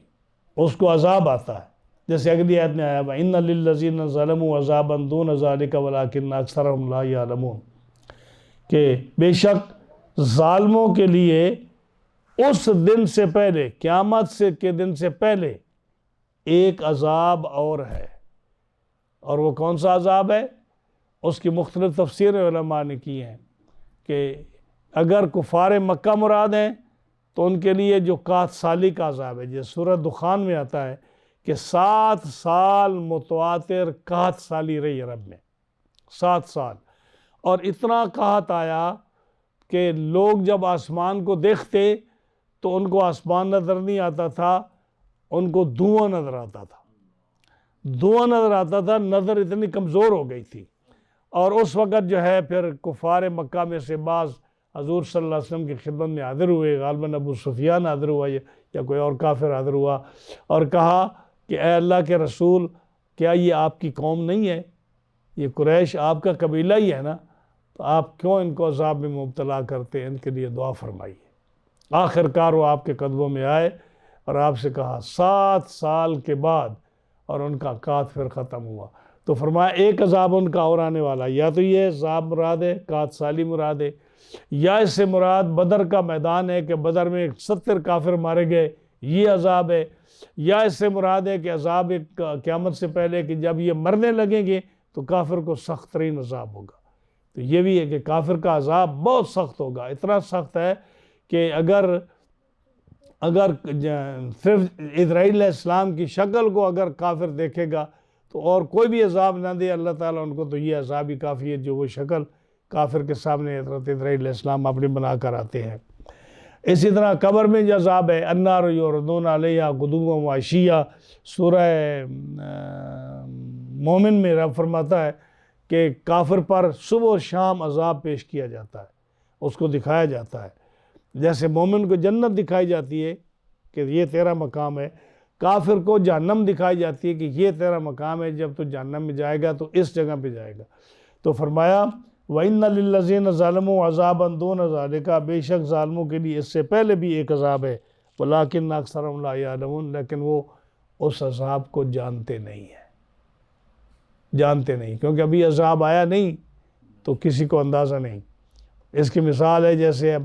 اس کو عذاب آتا ہے۔ جیسے اگلی آیت میں آیا وَإِنَّ لِلَّذِينَ ظَلَمُوا عَذَابًا دُونَ ذَلِكَ وَلَكِنَّ أَكْثَرَهُمْ لَا يَعْلَمُونَ، کہ بے شک ظالموں کے لیے اس دن سے پہلے، قیامت کے دن سے پہلے ایک عذاب اور ہے، اور وہ کون سا عذاب ہے؟ اس کی مختلف تفسیریں علماء نے کی ہیں کہ اگر کفار مکہ مراد ہیں تو ان کے لیے جو قحط سالی کا عذاب ہے، جیسے سورہ دخان میں آتا ہے کہ 7 سال متواتر قحط سالی رہی عرب میں، 7 سال، اور اتنا قحط آیا کہ لوگ جب آسمان کو دیکھتے تو ان کو آسمان نظر نہیں آتا تھا، ان کو دھواں نظر آتا تھا، دھواں نظر آتا تھا، نظر اتنی کمزور ہو گئی تھی۔ اور اس وقت جو ہے پھر کفار مکہ میں سے بعض حضور صلی اللہ علیہ وسلم کی خدمت میں حاضر ہوئے، غالباً ابو سفیان حاضر ہوا یا کوئی اور کافر حاضر ہوا، اور کہا کہ اے اللہ کے رسول، کیا یہ آپ کی قوم نہیں ہے؟ یہ قریش آپ کا قبیلہ ہی ہے نا، تو آپ کیوں ان کو عذاب میں مبتلا کرتے ہیں؟ ان کے لیے دعا فرمائیے۔ آخر کار وہ آپ کے قدموں میں آئے اور آپ سے کہا 7 سال کے بعد، اور ان کا قحط پھر ختم ہوا۔ تو فرمایا ایک عذاب ان کا اور آنے والا، یا تو یہ عذاب مراد ہے، قحط سالی مراد ہے، یا اس سے مراد بدر کا میدان ہے کہ بدر میں 70 کافر مارے گئے، یہ عذاب ہے، یا اس سے مراد ہے کہ عذاب قیامت سے پہلے کہ جب یہ مرنے لگیں گے تو کافر کو سخت ترین عذاب ہوگا۔ تو یہ بھی ہے کہ کافر کا عذاب بہت سخت ہوگا، اتنا سخت ہے کہ اگر صرف اسرائیل علیہ السلام کی شکل کو اگر کافر دیکھے گا تو اور کوئی بھی عذاب نہ دے اللہ تعالیٰ ان کو، تو یہ عذاب ہی کافی ہے جو وہ شکل کافر کے سامنے حضرت اسرائیل علیہ السلام اپنی بنا کر آتے ہیں۔ اسی طرح قبر میں جو عذاب ہے، النار یعرضون علیہا غدوا وعشیا، سورہ مومن میں رب فرماتا ہے کہ کافر پر صبح و شام عذاب پیش کیا جاتا ہے، اس کو دکھایا جاتا ہے۔ جیسے مومن کو جنت دکھائی جاتی ہے کہ یہ تیرا مقام ہے، کافر کو جہنم دکھائی جاتی ہے کہ یہ تیرا مقام ہے، جب تو جہنم میں جائے گا تو اس جگہ پہ جائے گا۔ تو فرمایا وَإِنَّ لِلَّذِينَ ظَلَمُوا عَذَابًا دُونَ ذَلِكَ، بے شک ظالموں کے لیے اس سے پہلے بھی ایک عذاب ہے، وَلَٰكِنَّ أَكْثَرَهُمْ لَا يَعْلَمُونَ، لیکن وہ اس عذاب کو جانتے نہیں ہیں، جانتے نہیں، کیونکہ ابھی عذاب آیا نہیں تو کسی کو اندازہ نہیں۔ اس کی مثال ہے جیسے اب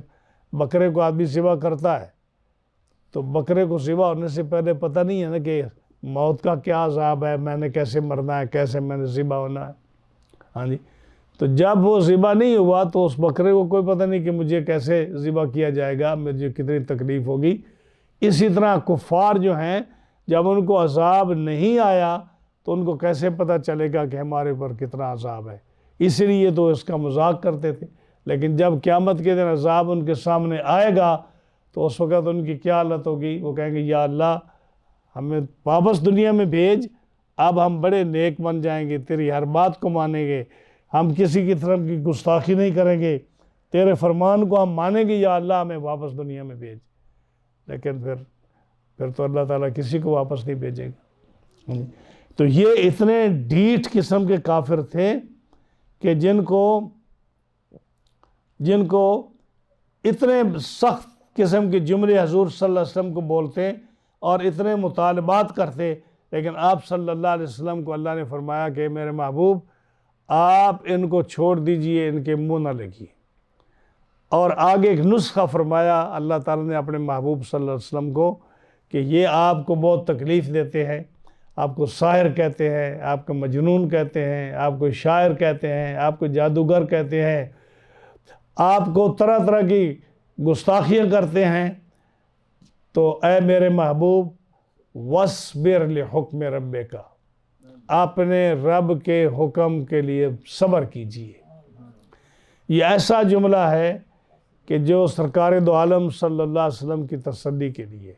بکرے کو آدمی ذبح کرتا ہے تو بکرے کو ذبح ہونے سے پہلے پتہ نہیں ہے نا کہ موت کا کیا عذاب ہے، میں نے کیسے مرنا ہے، کیسے میں نے ذبح ہونا ہے، ہاں جی۔ تو جب وہ ذبح نہیں ہوا تو اس بکرے کو کوئی پتہ نہیں کہ مجھے کیسے ذبح کیا جائے گا، مجھے کتنی تکلیف ہوگی۔ اسی طرح کفار جو ہیں جب ان کو عذاب نہیں آیا تو ان کو کیسے پتہ چلے گا کہ ہمارے اوپر کتنا عذاب ہے، اس لیے تو اس کا مذاق کرتے تھے۔ لیکن جب قیامت کے دن عذاب ان کے سامنے آئے گا تو اس وقت ان کی کیا حالت ہوگی؟ وہ کہیں گے یا اللہ ہمیں واپس دنیا میں بھیج، اب ہم بڑے نیک بن جائیں گے، تیری ہر بات کو مانیں گے، ہم کسی کی طرف کی گستاخی نہیں کریں گے، تیرے فرمان کو ہم مانیں گے، یا اللہ ہمیں واپس دنیا میں بھیج۔ لیکن پھر تو اللہ تعالیٰ کسی کو واپس نہیں بھیجے گا۔ تو یہ اتنے ڈھیٹ قسم کے کافر تھے کہ جن کو اتنے سخت قسم کے جملے حضور صلی اللہ علیہ وسلم کو بولتے اور اتنے مطالبات کرتے، لیکن آپ صلی اللہ علیہ وسلم کو اللہ نے فرمایا کہ میرے محبوب آپ ان کو چھوڑ دیجئے، ان کے منہ نہ لگیے۔ اور آگے ایک نسخہ فرمایا اللہ تعالیٰ نے اپنے محبوب صلی اللہ علیہ وسلم کو کہ یہ آپ کو بہت تکلیف دیتے ہیں، آپ کو ساحر کہتے ہیں، آپ کو مجنون کہتے ہیں، آپ کو شاعر کہتے ہیں، آپ کو جادوگر کہتے ہیں، آپ کو طرح طرح کی گستاخیاں کرتے ہیں، تو اے میرے محبوب وَاصْبِرْ لِحُکْمِ رَبِّکَ، اپنے رب کے حکم کے لیے صبر کیجئے۔ یہ ایسا جملہ ہے کہ جو سرکار دو عالم صلی اللہ علیہ وسلم کی تسلی کے لیے،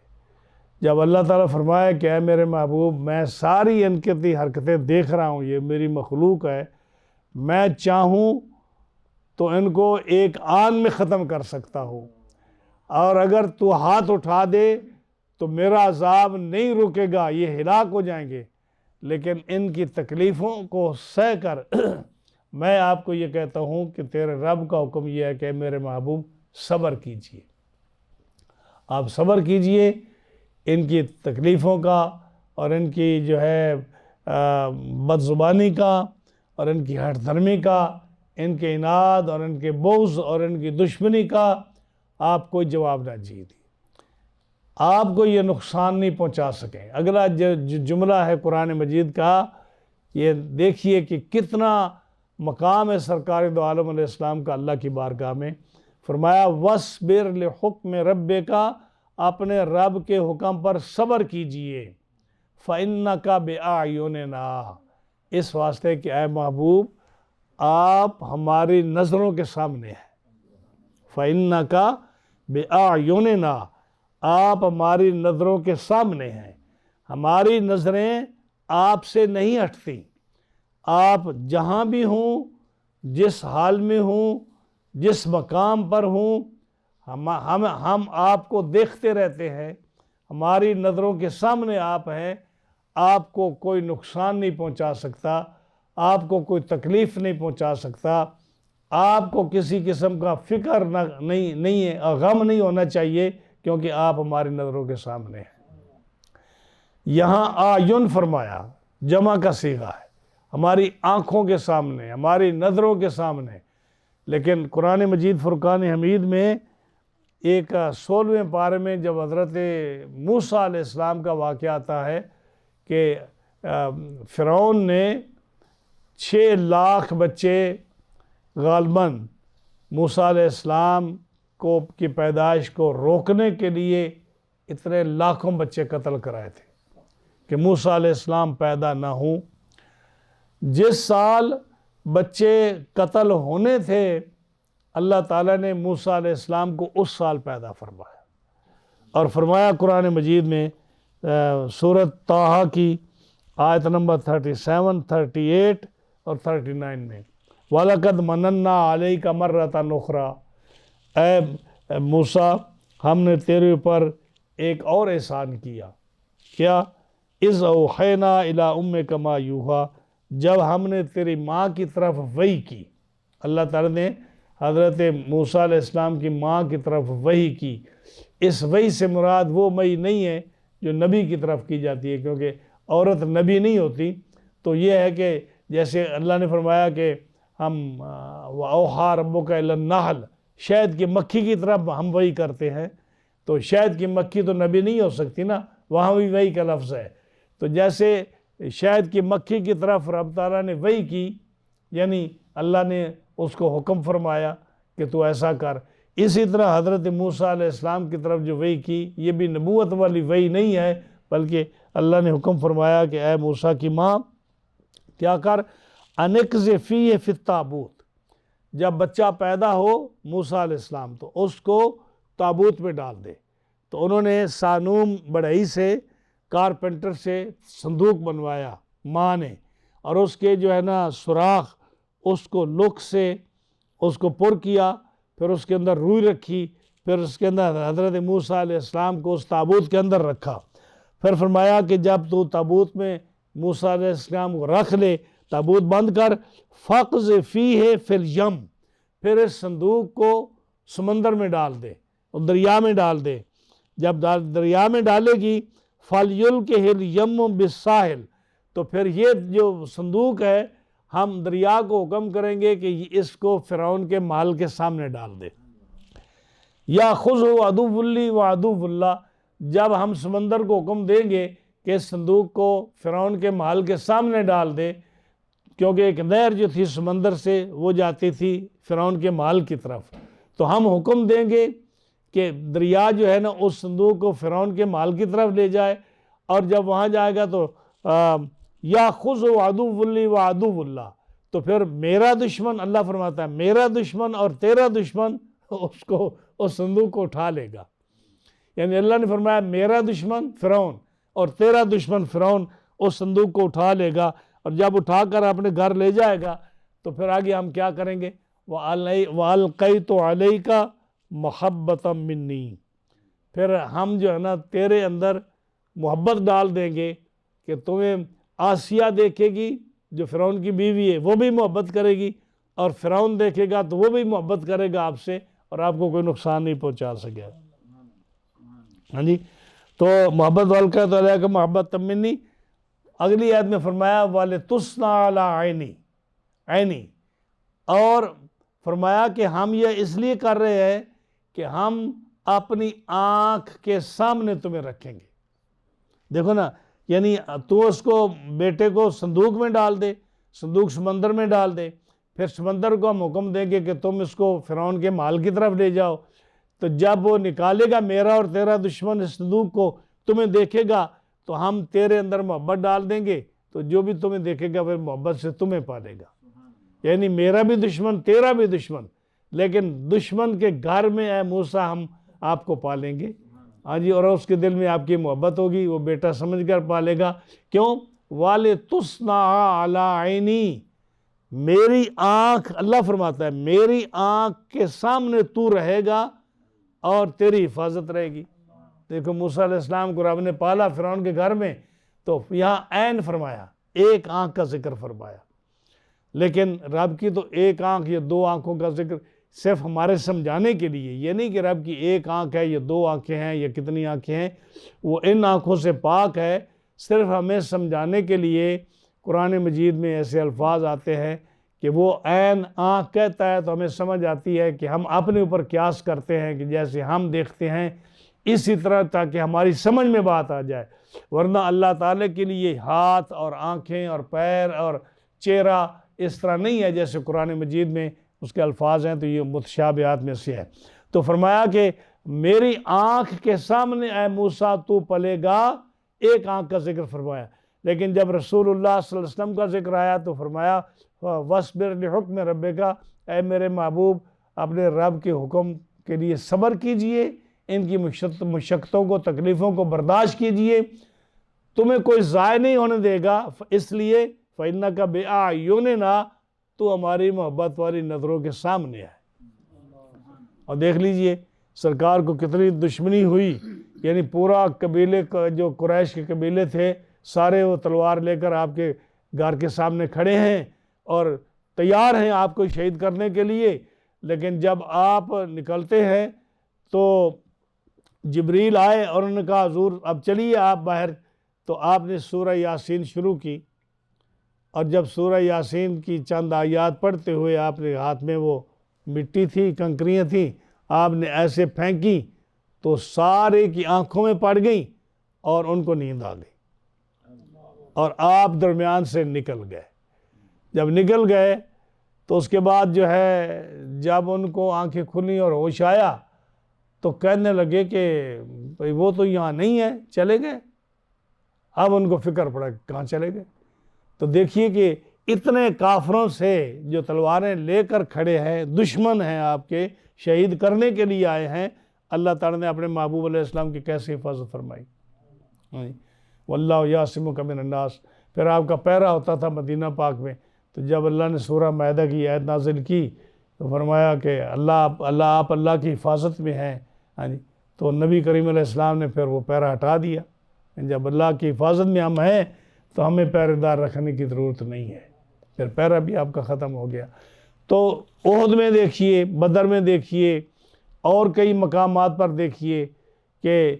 جب اللہ تعالیٰ فرمائے کہ اے میرے محبوب میں ساری ان کی حرکتیں دیکھ رہا ہوں، یہ میری مخلوق ہے، میں چاہوں تو ان کو ایک آن میں ختم کر سکتا ہوں، اور اگر تو ہاتھ اٹھا دے تو میرا عذاب نہیں رکے گا، یہ ہلاک ہو جائیں گے، لیکن ان کی تکلیفوں کو سہ کر میں آپ کو یہ کہتا ہوں کہ تیرے رب کا حکم یہ ہے کہ میرے محبوب صبر کیجئے، آپ صبر کیجئے ان کی تکلیفوں کا اور ان کی جو ہے بد زبانی کا اور ان کی ہٹ دھرمی کا، ان کے عناد اور ان کے بغض اور ان کی دشمنی کا آپ کوئی جواب نہ دیجیے، آپ کو یہ نقصان نہیں پہنچا سکیں۔ اگلا جو جملہ ہے قرآن مجید کا، یہ دیکھیے کہ کتنا مقام ہے سرکار دو عالم علیہ السلام کا اللہ کی بارگاہ میں۔ فرمایا وَاصْبِرْ لِحُکْمِ رَبِّکَ، اپنے رب کے حکم پر صبر کیجئے، فَإِنَّكَ بِأَعْيُنِنَا، اس واسطے کہ اے محبوب آپ ہماری نظروں کے سامنے ہیں، فَإِنَّكَ بِأَعْيُنِنَا، آپ ہماری نظروں کے سامنے ہیں، ہماری نظریں آپ سے نہیں ہٹتی، آپ جہاں بھی ہوں، جس حال میں ہوں، جس مقام پر ہوں، ہم آپ کو دیکھتے رہتے ہیں، ہماری نظروں کے سامنے آپ ہیں، آپ کو کوئی نقصان نہیں پہنچا سکتا، آپ کو کوئی تکلیف نہیں پہنچا سکتا، آپ کو کسی قسم کا فکر نہیں ہے، غم نہیں ہونا چاہیے، کیونکہ آپ ہماری نظروں کے سامنے ہیں۔ یہاں آیون فرمایا جمع کا صیغہ ہے، ہماری آنکھوں کے سامنے، ہماری نظروں کے سامنے، لیکن قرآن مجید فرقان حمید میں ایک 16ویں پارے میں جب حضرت موسیٰ علیہ السلام کا واقعہ آتا ہے کہ فرعون نے 6 لاکھ بچے غالباً موسیٰ علیہ السلام کی پیدائش کو روکنے کے لیے اتنے لاکھوں بچے قتل کرائے تھے کہ موسیٰ علیہ السلام پیدا نہ ہوں۔ جس سال بچے قتل ہونے تھے اللہ تعالیٰ نے موسیٰ علیہ السلام کو اس سال پیدا فرمایا، اور فرمایا قرآن مجید میں سورۃ طٰہٰ کی آیت نمبر 37، 38 اور 39 میں، وَلَقَدْ مَنَنَّا عَلَيْكَ مَرَّةً أُخْرَىٰ، اے موسیٰ ہم نے تیرے اوپر ایک اور احسان کیا، کیا؟ اِذْ أَوْحَيْنَا إِلَىٰ أُمِّكَ مَا يُوحَىٰ، جب ہم نے تیری ماں کی طرف وحی کی، اللہ تعالیٰ نے حضرت موسیٰ علیہ السلام کی ماں کی طرف وحی کی۔ اس وحی سے مراد وہ وحی نہیں ہے جو نبی کی طرف کی جاتی ہے، کیونکہ عورت نبی نہیں ہوتی۔ تو یہ ہے کہ جیسے اللہ نے فرمایا کہ ہم وَأَوْحَىٰ رَبُّكَ إِلَى النَّحْلِ، شہد کی مکھی کی طرف ہم وحی کرتے ہیں، تو شہد کی مکھی تو نبی نہیں ہو سکتی نا، وہاں بھی وحی کا لفظ ہے۔ تو جیسے شہد کی مکھی کی طرف رب تعالیٰ نے وحی کی، یعنی اللہ نے اس کو حکم فرمایا کہ تو ایسا کر، اسی طرح حضرت موسیٰ علیہ السلام کی طرف جو وحی کی، یہ بھی نبوت والی وحی نہیں ہے، بلکہ اللہ نے حکم فرمایا کہ اے موسیٰ کی ماں کیا کر، اَنِقْذِ فِيهِ فِي التابوت، جب بچہ پیدا ہو موسیٰ علیہ السلام تو اس کو تابوت میں ڈال دے۔ تو انہوں نے سانوم بڑھئی سے، کارپینٹر سے صندوق بنوایا ماں نے، اور اس کے جو ہے نا سوراخ، اس کو لک سے اس کو پر کیا، پھر اس کے اندر روئی رکھی، پھر اس کے اندر حضرت موسیٰ علیہ السلام کو اس تابوت کے اندر رکھا۔ پھر فرمایا کہ جب تو تابوت میں موسیٰ علیہ السلام کو رکھ لے، تابوت بند کر، فَقْذِ فِيهِ فِي الْيَمِّ، پھر اس صندوق کو سمندر میں ڈال دے، دریا میں ڈال دے۔ جب دریا میں ڈالے گی، فَلْيُلْقِهِ الْيَمُّ بِالسَّاحِلِ، تو پھر یہ جو صندوق ہے ہم دریا کو حکم کریں گے کہ اس کو فرعون کے محل کے سامنے ڈال دے۔ يَأْخُذْهُ عَدُوٌّ لِّي وَعَدُوٌّ لَّهُ، جب ہم سمندر کو حکم دیں گے کہ اس صندوق کو فرعون کے محل کے سامنے ڈال دے، کیونکہ ایک نہر جو تھی سمندر سے وہ جاتی تھی فرعون کے محل کی طرف، تو ہم حکم دیں گے کہ دریا جو ہے نا اس صندوق کو فرعون کے محل کی طرف لے جائے، اور جب وہاں جائے گا تو يَأْخُذْهُ عَدُوٌّ لِّي وَعَدُوٌّ لَّهُ، تو پھر میرا دشمن، اللہ فرماتا ہے میرا دشمن اور تیرا دشمن اس صندوق کو اٹھا لے گا۔ یعنی اللہ نے فرمایا میرا دشمن فرعون اور تیرا دشمن فرعون اس صندوق کو اٹھا لے گا، اور جب اٹھا کر اپنے گھر لے جائے گا تو پھر آگے ہم کیا کریں گے، وَأَلْقَيْتُ عَلَيْكَ مَحَبَّةً مِّنِّي، پھر ہم جو ہے نا تیرے اندر محبت ڈال دیں گے کہ تمہیں آسیہ دیکھے گی جو فرعون کی بیوی ہے وہ بھی محبت کرے گی، اور فرعون دیکھے گا تو وہ بھی محبت کرے گا آپ سے، اور آپ کو کوئی نقصان نہیں پہنچا سکے۔ ہاں جی، تو محبت وَأَلْقَيْتُ عَلَيْكَ مَحَبَّةً مِّنِّي۔ اگلی آیت میں فرمایا وَلِتُصْنَعَ عَلَىٰ عَيْنِي، اور فرمایا کہ ہم یہ اس لیے کر رہے ہیں کہ ہم اپنی آنکھ کے سامنے تمہیں رکھیں گے۔ دیکھو نا، یعنی تو اس کو بیٹے کو صندوق میں ڈال دے، صندوق سمندر میں ڈال دے، پھر سمندر کو ہم حکم دیں گے کہ تم اس کو فرعون کے محل کی طرف لے جاؤ، تو جب وہ نکالے گا میرا اور تیرا دشمن اس صندوق کو، تمہیں دیکھے گا تو ہم تیرے اندر محبت ڈال دیں گے، تو جو بھی تمہیں دیکھے گا پھر محبت سے تمہیں پالے گا۔ یعنی میرا بھی دشمن تیرا بھی دشمن، لیکن دشمن کے گھر میں اے موسیٰ ہم آپ کو پالیں گے۔ ہاں جی، اور اس کے دل میں آپ کی محبت ہوگی، وہ بیٹا سمجھ کر پالے گا۔ کیوں؟ وَلِتُصْنَعَ عَلَىٰ عَيْنِي، میری آنکھ، اللہ فرماتا ہے میری آنکھ کے سامنے تو رہے گا اور تیری حفاظت رہے گی۔ دیکھو موسیٰ علیہ السلام کو رب نے پالا فرعون کے گھر میں، تو یہاں عین فرمایا، ایک آنکھ کا ذکر فرمایا، لیکن رب کی تو ایک آنکھ یا دو آنکھوں کا ذکر صرف ہمارے سمجھانے کے لیے، یہ نہیں کہ رب کی ایک آنکھ ہے یا دو آنکھیں ہیں یا کتنی آنکھیں ہیں، وہ ان آنکھوں سے پاک ہے، صرف ہمیں سمجھانے کے لیے قرآن مجید میں ایسے الفاظ آتے ہیں کہ وہ عین آنکھ کہتا ہے تو ہمیں سمجھ آتی ہے کہ ہم اپنے اوپر قیاس کرتے ہیں کہ جیسے ہم دیکھتے ہیں اسی طرح، تاکہ ہماری سمجھ میں بات آ جائے، ورنہ اللہ تعالیٰ کے لیے ہاتھ اور آنکھیں اور پیر اور چہرہ اس طرح نہیں ہے جیسے قرآن مجید میں اس کے الفاظ ہیں، تو یہ متشابہات میں سے ہے۔ تو فرمایا کہ میری آنکھ کے سامنے اے موسیٰ تو پلے گا، ایک آنکھ کا ذکر فرمایا، لیکن جب رسول اللہ صلی اللہ علیہ وسلم کا ذکر آیا تو فرمایا وَاصْبِرْ لِحُکْمِ رَبِّکَ، اے میرے محبوب اپنے رب کے حکم کے لیے صبر کیجئے، ان کی مشقتوں کو، تکلیفوں کو برداشت کیجئے، تمہیں کوئی ضائع نہیں ہونے دے گا، اس لیے فَإِنَّكَ بِأَعْيُنِنَا، تو ہماری محبت والی نظروں کے سامنے ہے۔ اور دیکھ لیجئے سرکار کو کتنی دشمنی ہوئی، یعنی پورا قبیلے جو قریش کے قبیلے تھے سارے وہ تلوار لے کر آپ کے گھر کے سامنے کھڑے ہیں، اور تیار ہیں آپ کو شہید کرنے کے لیے، لیکن جب آپ نکلتے ہیں تو جبریل آئے اور انہوں نے کہا حضور اب چلیے آپ باہر، تو آپ نے سورہ یاسین شروع کی، اور جب سورہ یاسین کی چند آیات پڑھتے ہوئے آپ نے ہاتھ میں وہ مٹی تھی، کنکریاں تھیں، آپ نے ایسے پھینکی تو سارے کی آنکھوں میں پڑ گئیں اور ان کو نیند آ گئی، اور آپ درمیان سے نکل گئے۔ جب نکل گئے تو اس کے بعد جو ہے جب ان کو آنکھیں کھلیں اور ہوش آیا تو کہنے لگے کہ بھئی وہ تو یہاں نہیں ہے، چلے گئے۔ اب ان کو فکر پڑا کہ کہاں چلے گئے۔ تو دیکھیے کہ اتنے کافروں سے جو تلواریں لے کر کھڑے ہیں، دشمن ہیں آپ کے، شہید کرنے کے لیے آئے ہیں، اللہ تعالیٰ نے اپنے محبوب علیہ السلام کی کیسے حفاظت فرمائی۔ واللہ یعصمک من الناس۔ پھر آپ کا پہرا ہوتا تھا مدینہ پاک میں، تو جب اللہ نے سورہ مائدہ کی آیت نازل کی تو فرمایا کہ آپ اللہ کی حفاظت میں ہیں، تو نبی کریم علیہ السلام نے پھر وہ پہرا ہٹا دیا۔ جب اللہ کی حفاظت میں ہم ہیں تو ہمیں پہرے دار رکھنے کی ضرورت نہیں ہے، پھر پہرا بھی آپ کا ختم ہو گیا۔ تو احد میں دیکھیے، بدر میں دیکھیے، اور کئی مقامات پر دیکھیے کہ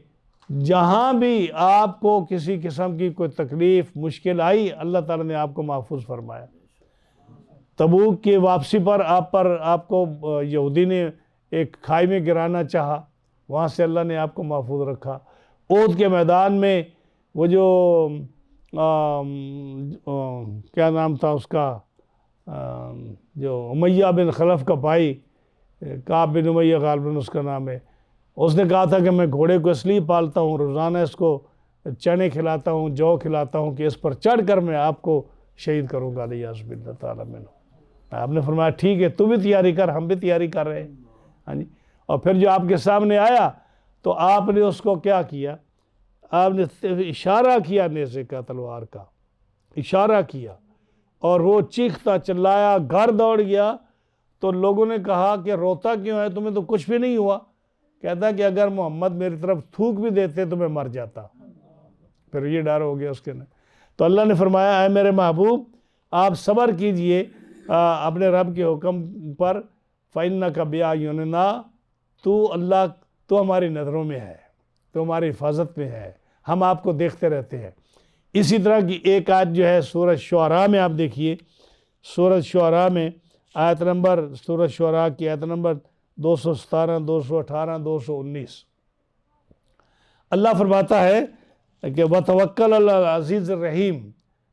جہاں بھی آپ کو کسی قسم کی کوئی تکلیف مشکل آئی، اللہ تعالیٰ نے آپ کو محفوظ فرمایا۔ تبوک کی واپسی پر آپ کو یہودی نے ایک کھائی میں گرانا چاہا، وہاں سے اللہ نے آپ کو محفوظ رکھا۔ احد کے میدان میں وہ جو کیا نام تھا اس کا، جو امیہ بن خلف کا بھائی، کعب بن امیہ غالباً اس کا نام ہے، اس نے کہا تھا کہ میں گھوڑے کو اس لیے پالتا ہوں، روزانہ اس کو چنے کھلاتا ہوں، جو کھلاتا ہوں کہ اس پر چڑھ کر میں آپ کو شہید کروں گا، علیہ اللہ تعالیٰ میں۔ آپ نے فرمایا ٹھیک ہے، تو بھی تیاری کر، ہم بھی تیاری کر رہے ہیں۔ اور پھر جو آپ کے سامنے آیا تو آپ نے اس کو کیا کیا، آپ نے اشارہ کیا نیزے کا، تلوار کا اشارہ کیا، اور وہ چیختا چلایا، گھر دوڑ گیا۔ تو لوگوں نے کہا کہ روتا کیوں ہے، تمہیں تو کچھ بھی نہیں ہوا؟ کہتا کہ اگر محمد میری طرف تھوک بھی دیتے تو میں مر جاتا۔ پھر یہ ڈر ہو گیا اس کے نے۔ تو اللہ نے فرمایا اے میرے محبوب آپ صبر کیجئے اپنے رب کے حکم پر، فَإِنَّكَ بِأَعْيُنِنَا، تو ہماری نظروں میں ہے، تو ہماری حفاظت میں ہے، ہم آپ کو دیکھتے رہتے ہیں۔ اسی طرح کی ایک آیت جو ہے سورہ شعراء میں آپ دیکھیے، سورہ شعراء میں سورہ شعراء کی آیت نمبر 217، 218، 219، اللہ فرماتا ہے کہ وَتَوَكَّلْ عَلَى الْعَزِيزِ الرَّحِيمِ،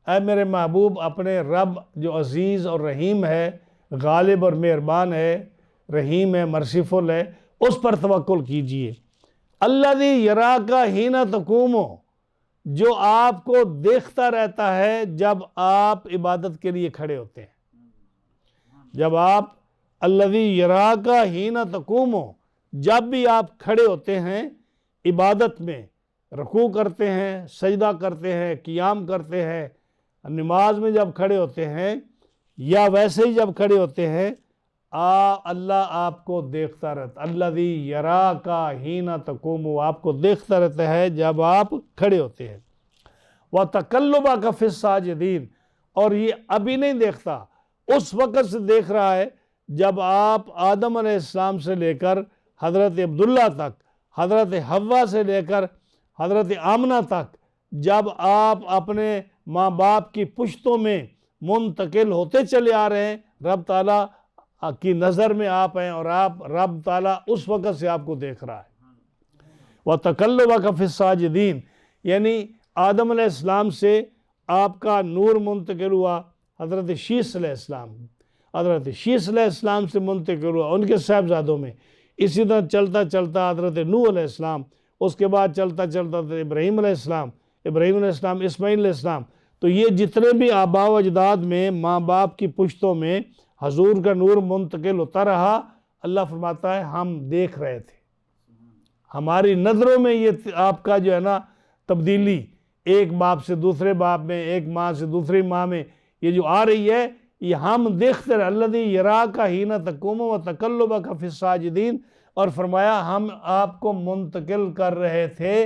اے میرے محبوب اپنے رب جو عزیز اور رحیم ہے، غالب اور مہربان ہے، رحیم ہے، مرسیفل ہے، اس پر توکل کیجئے۔ الذی یراک حین تقوم، جو آپ کو دیکھتا رہتا ہے جب آپ عبادت کے لیے کھڑے ہوتے ہیں۔ جب آپ الذی یراک حین تقوم، جب بھی آپ کھڑے ہوتے ہیں عبادت میں، رکوع کرتے ہیں، سجدہ کرتے ہیں، قیام کرتے ہیں، نماز میں جب کھڑے ہوتے ہیں، یا ویسے ہی جب کھڑے ہوتے ہیں، اللہ آپ کو دیکھتا رہتا، الذی یراک حین تقوم، آپ کو دیکھتا رہتا ہے جب آپ کھڑے ہوتے ہیں۔ وَتَقَلُّبَكَ فِي السَّاجِدِينَ، اور یہ ابھی نہیں دیکھتا، اس وقت سے دیکھ رہا ہے جب آپ آدم علیہ السلام سے لے کر حضرت عبداللہ تک، حضرت حوا سے لے کر حضرت آمنہ تک، جب آپ اپنے ماں باپ کی پشتوں میں منتقل ہوتے چلے آ رہے ہیں، رب تعالیٰ کی نظر میں آپ ہیں، اور رب تعالیٰ اس وقت سے آپ کو دیکھ رہا ہے۔ وَتَقَلُّبَكَ فِي السَّاجِدِينَ، یعنی آدم علیہ السلام سے آپ کا نور منتقل ہوا حضرت شیس علیہ السلام، حضرت شیس علیہ السلام سے منتقل ہوا ان کے صاحبزادوں میں، اسی طرح چلتا چلتا حضرت نوح علیہ السلام، اس کے بعد چلتا چلتا ابراہیم علیہ السلام، اسماعیل علیہ السلام۔ تو یہ جتنے بھی آباء و اجداد میں ماں باپ کی پشتوں میں حضور کا نور منتقل ہوتا رہا، اللہ فرماتا ہے ہم دیکھ رہے تھے، ہماری نظروں میں یہ آپ کا جو ہے نا تبدیلی، ایک باپ سے دوسرے باپ میں، ایک ماں سے دوسری ماں میں یہ جو آ رہی ہے، یہ ہم دیکھتے رہے۔ الذی یراک حین تقوم وتقلبک فی الساجدین، اور فرمایا ہم آپ کو منتقل کر رہے تھے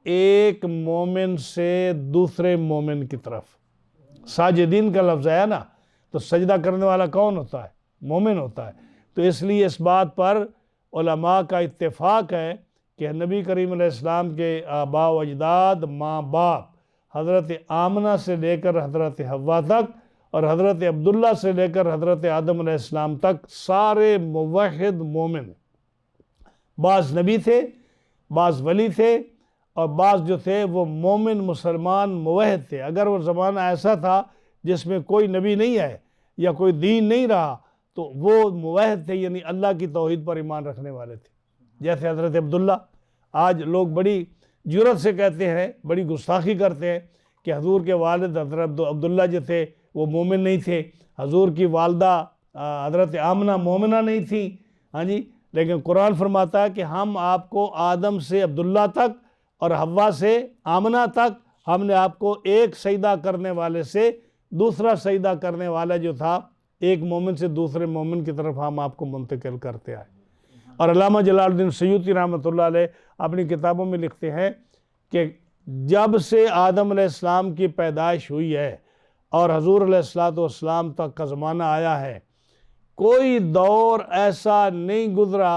ایک مومن سے دوسرے مومن کی طرف۔ ساجدین کا لفظ ہے نا، تو سجدہ کرنے والا کون ہوتا ہے؟ مومن ہوتا ہے۔ تو اس لیے اس بات پر علماء کا اتفاق ہے کہ نبی کریم علیہ السلام کے آباء و اجداد، ماں باپ، حضرت آمنہ سے لے کر حضرت حوا تک اور حضرت عبداللہ سے لے کر حضرت آدم علیہ السلام تک سارے موحد مومن، بعض نبی تھے، بعض ولی تھے، اور بعض جو تھے وہ مومن مسلمان موحد تھے۔ اگر وہ زمانہ ایسا تھا جس میں کوئی نبی نہیں ہے یا کوئی دین نہیں رہا تو وہ موحد تھے، یعنی اللہ کی توحید پر ایمان رکھنے والے تھے۔ جیسے حضرت عبداللہ، آج لوگ بڑی جرأت سے کہتے ہیں، بڑی گستاخی کرتے ہیں کہ حضور کے والد حضرت عبداللہ جو تھے وہ مومن نہیں تھے، حضور کی والدہ حضرت آمنہ مومنہ نہیں تھیں، ہاں جی، لیکن قرآن فرماتا ہے کہ ہم آپ کو آدم سے عبداللہ تک اور حوا سے آمنہ تک ہم نے آپ کو ایک سجدہ کرنے والے سے دوسرا سجدہ کرنے والا جو تھا، ایک مومن سے دوسرے مومن کی طرف ہم آپ کو منتقل کرتے آئے۔ اور علامہ جلال الدین سیوطی رحمۃ اللہ علیہ اپنی کتابوں میں لکھتے ہیں کہ جب سے آدم علیہ السلام کی پیدائش ہوئی ہے اور حضور علیہ السلام تک کا زمانہ آیا ہے، کوئی دور ایسا نہیں گزرا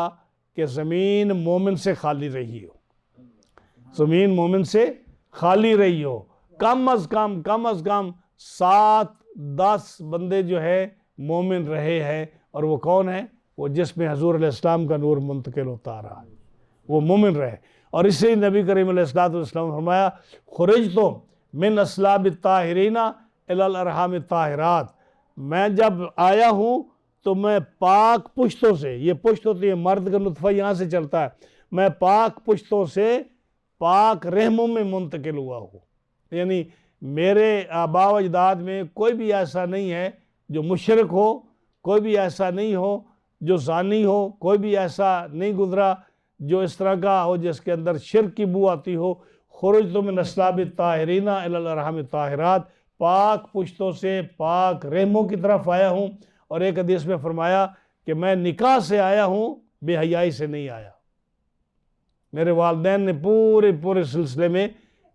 کہ زمین مومن سے خالی رہی ہو، زمین مومن سے خالی رہی ہو۔ کم از کم 7-10 بندے جو ہے مومن رہے ہیں، اور وہ کون ہیں؟ وہ جس میں حضور علیہ السلام کا نور منتقل ہوتا رہا ہے، وہ مومن رہے۔ اور اس سے نبی کریم علیہ السلام فرمایا خرجتم من اصلاب الطاہرین الی الارحام الطاہرات، میں جب آیا ہوں تو میں پاک پشتوں سے، یہ پشت ہوتی ہے مرد کا نطفہ یہاں سے چلتا ہے، میں پاک پشتوں سے پاک رحموں میں منتقل ہوا ہوں، یعنی میرے آباء و اجداد میں کوئی بھی ایسا نہیں ہے جو مشرک ہو، کوئی بھی ایسا نہیں ہو جو زانی ہو، کوئی بھی ایسا نہیں گزرا جو اس طرح کا ہو جس کے اندر شرک کی بو آتی ہو۔ خرجت من اصلاب الطاہرین الی الارحام الطاہرات، پاک پشتوں سے پاک رحموں کی طرف آیا ہوں۔ اور ایک حدیث میں فرمایا کہ میں نکاح سے آیا ہوں، بے حیائی سے نہیں آیا۔ میرے والدین نے پورے سلسلے میں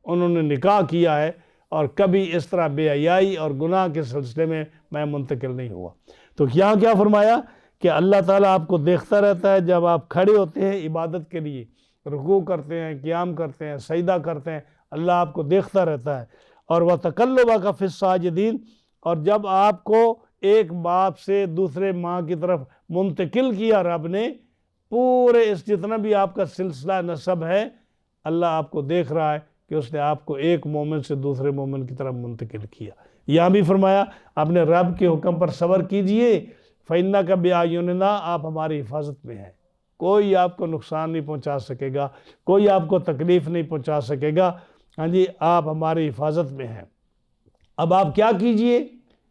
انہوں نے نکاح کیا ہے، اور کبھی اس طرح بے حیائی اور گناہ کے سلسلے میں منتقل نہیں ہوا۔ تو یہاں کیا فرمایا کہ اللہ تعالیٰ آپ کو دیکھتا رہتا ہے جب آپ کھڑے ہوتے ہیں عبادت کے لیے، رکوع کرتے ہیں، قیام کرتے ہیں، سجدہ کرتے ہیں، اللہ آپ کو دیکھتا رہتا ہے۔ اور وَتَقَلُّبَكَ فِي السَّاجِدِينَ، اور جب آپ کو ایک باپ سے دوسرے ماں کی طرف منتقل کیا رب نے، پورے اس جتنا بھی آپ کا سلسلہ نسب ہے، اللہ آپ کو دیکھ رہا ہے کہ اس نے آپ کو ایک مومن سے دوسرے مومن کی طرف منتقل کیا۔ یہاں بھی فرمایا اپنے رب کے حکم پر صبر کیجئے، فَإِنَّكَ بِأَعْيُنِنَا، آپ ہماری حفاظت میں ہیں، کوئی آپ کو نقصان نہیں پہنچا سکے گا، کوئی آپ کو تکلیف نہیں پہنچا سکے گا، ہاں جی، آپ ہماری حفاظت میں ہیں۔ اب آپ کیا کیجئے؟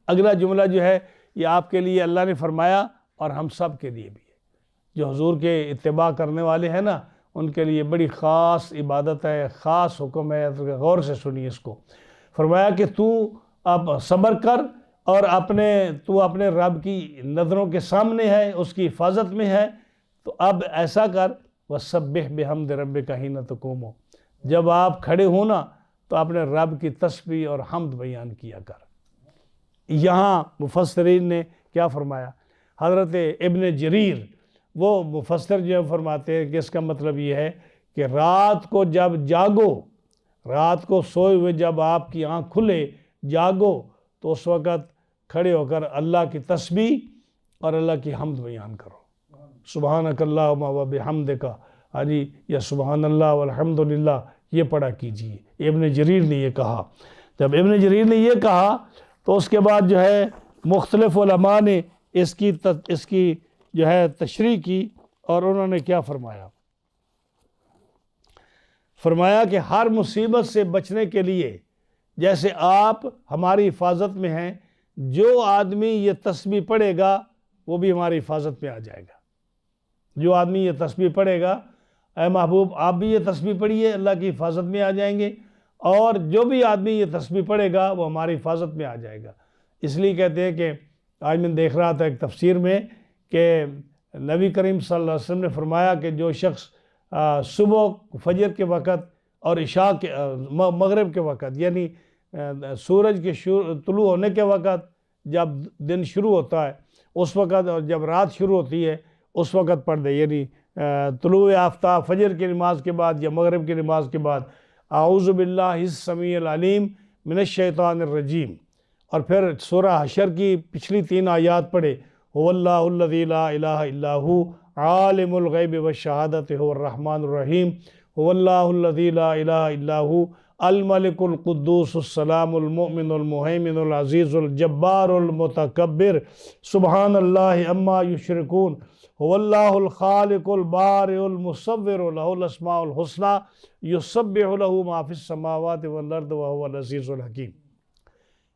اگلا جملہ جو ہے یہ آپ کے لیے اللہ نے فرمایا، اور ہم سب کے لیے بھی ہے، جو حضور کے اتباع کرنے والے ہیں نا، ان کے لیے بڑی خاص عبادت ہے، خاص حکم ہے، غور سے سنیے اس کو۔ فرمایا کہ تو اب صبر کر، اور تو اپنے رب کی نظروں کے سامنے ہے، اس کی حفاظت میں ہے، تو اب ایسا کر وَسَبِّحْ بِحَمْدِ رَبِّكَ حِينَ تَقُومُ، جب آپ کھڑے ہونا تو اپنے رب کی تسبیح اور حمد بیان کیا کر۔ یہاں مفسرین نے کیا فرمایا؟ حضرت ابن جریر وہ مفسر جو فرماتے ہیں کہ اس کا مطلب یہ ہے کہ رات کو جب جاگو، رات کو سوئے ہوئے جب آپ کی آنکھ کھلے جاگو، تو اس وقت کھڑے ہو کر اللہ کی تسبیح اور اللہ کی حمد بیان کرو، سبحانک اللہم و بحمدک، یا سبحان اللہ والحمدللہ، یہ پڑھا کیجیے۔ ابن جریر نے یہ کہا۔ جب ابن جریر نے یہ کہا تو اس کے بعد جو ہے مختلف علماء نے اس کی جو ہے تشریح کی، اور انہوں نے کیا فرمایا؟ فرمایا کہ ہر مصیبت سے بچنے کے لیے، جیسے آپ ہماری حفاظت میں ہیں، جو آدمی یہ تسبیح پڑھے گا وہ بھی ہماری حفاظت میں آ جائے گا۔ جو آدمی یہ تسبیح پڑھے گا، اے محبوب آپ بھی یہ تسبیح پڑھیے، اللہ کی حفاظت میں آ جائیں گے، اور جو بھی آدمی یہ تسبیح پڑھے گا وہ ہماری حفاظت میں آ جائے گا۔ اس لیے کہتے ہیں کہ آج میں دیکھ رہا تھا ایک تفسیر میں کہ نبی کریم صلی اللہ علیہ وسلم نے فرمایا کہ جو شخص صبح فجر کے وقت اور عشاء کے مغرب کے وقت، یعنی سورج کے طلوع ہونے کے وقت جب دن شروع ہوتا ہے اس وقت، اور جب رات شروع ہوتی ہے اس وقت پڑھ دے، یعنی طلوع آفتاب فجر کی نماز کے بعد یا مغرب کی نماز کے بعد اعوذ باللہ السمیع العلیم من الشیطان الرجیم، اور پھر سورہ حشر کی پچھلی 3 آیات پڑھے، هو اللہ الذی لا الہ الا هو عالم الغیب والشہادۃ هو الرحمن الرحیم، هو اللہ الذی لا الہ الا هو الملک القدوس السلام المؤمن المہیمن العزیز الجبار المتکبر سبحان اللہ عما یشرکون، هو اللہ الخالق البارئ المصور له الاسماء الحسنى یسبح له ما فی السماوات والارض وهو العزیز الحکیم۔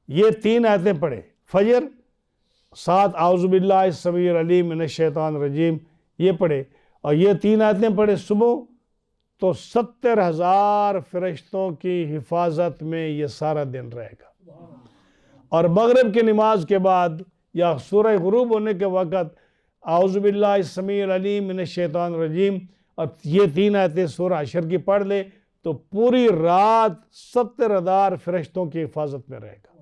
یہ 3 آیتیں پڑھے فجر، 7 اعوذ باللہ السمیع العلیم من الشیطان الرجیم یہ پڑھے، اور یہ 3 آیتیں پڑھے صبح، تو 70,000 فرشتوں کی حفاظت میں یہ سارا دن رہے گا۔ اور مغرب کی نماز کے بعد یا سورہ غروب ہونے کے وقت اعوذ باللہ السمیع العلیم من الشیطان الرجیم اور یہ 3 آیتیں سورہ حشر کی پڑھ لے تو پوری رات 70,000 فرشتوں کی حفاظت میں رہے گا۔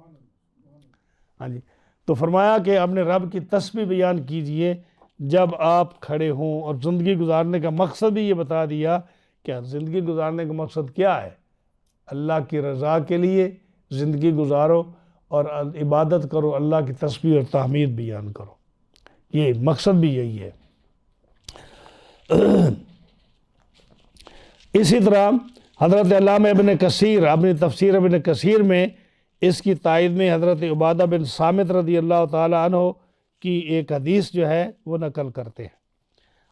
ہاں جی، تو فرمایا کہ اپنے رب کی تسبیح بیان کیجئے جب آپ کھڑے ہوں، اور زندگی گزارنے کا مقصد بھی یہ بتا دیا کہ زندگی گزارنے کا مقصد کیا ہے، اللہ کی رضا کے لیے زندگی گزارو اور عبادت کرو، اللہ کی تسبیح اور تحمید بیان کرو، یہ مقصد بھی یہی ہے۔ اسی طرح حضرت علامہ ابن کثیر اپنی تفسیر ابن کثیر میں اس کی تائید میں حضرت عبادہ بن صامت رضی اللہ تعالی عنہ کی ایک حدیث جو ہے وہ نقل کرتے ہیں۔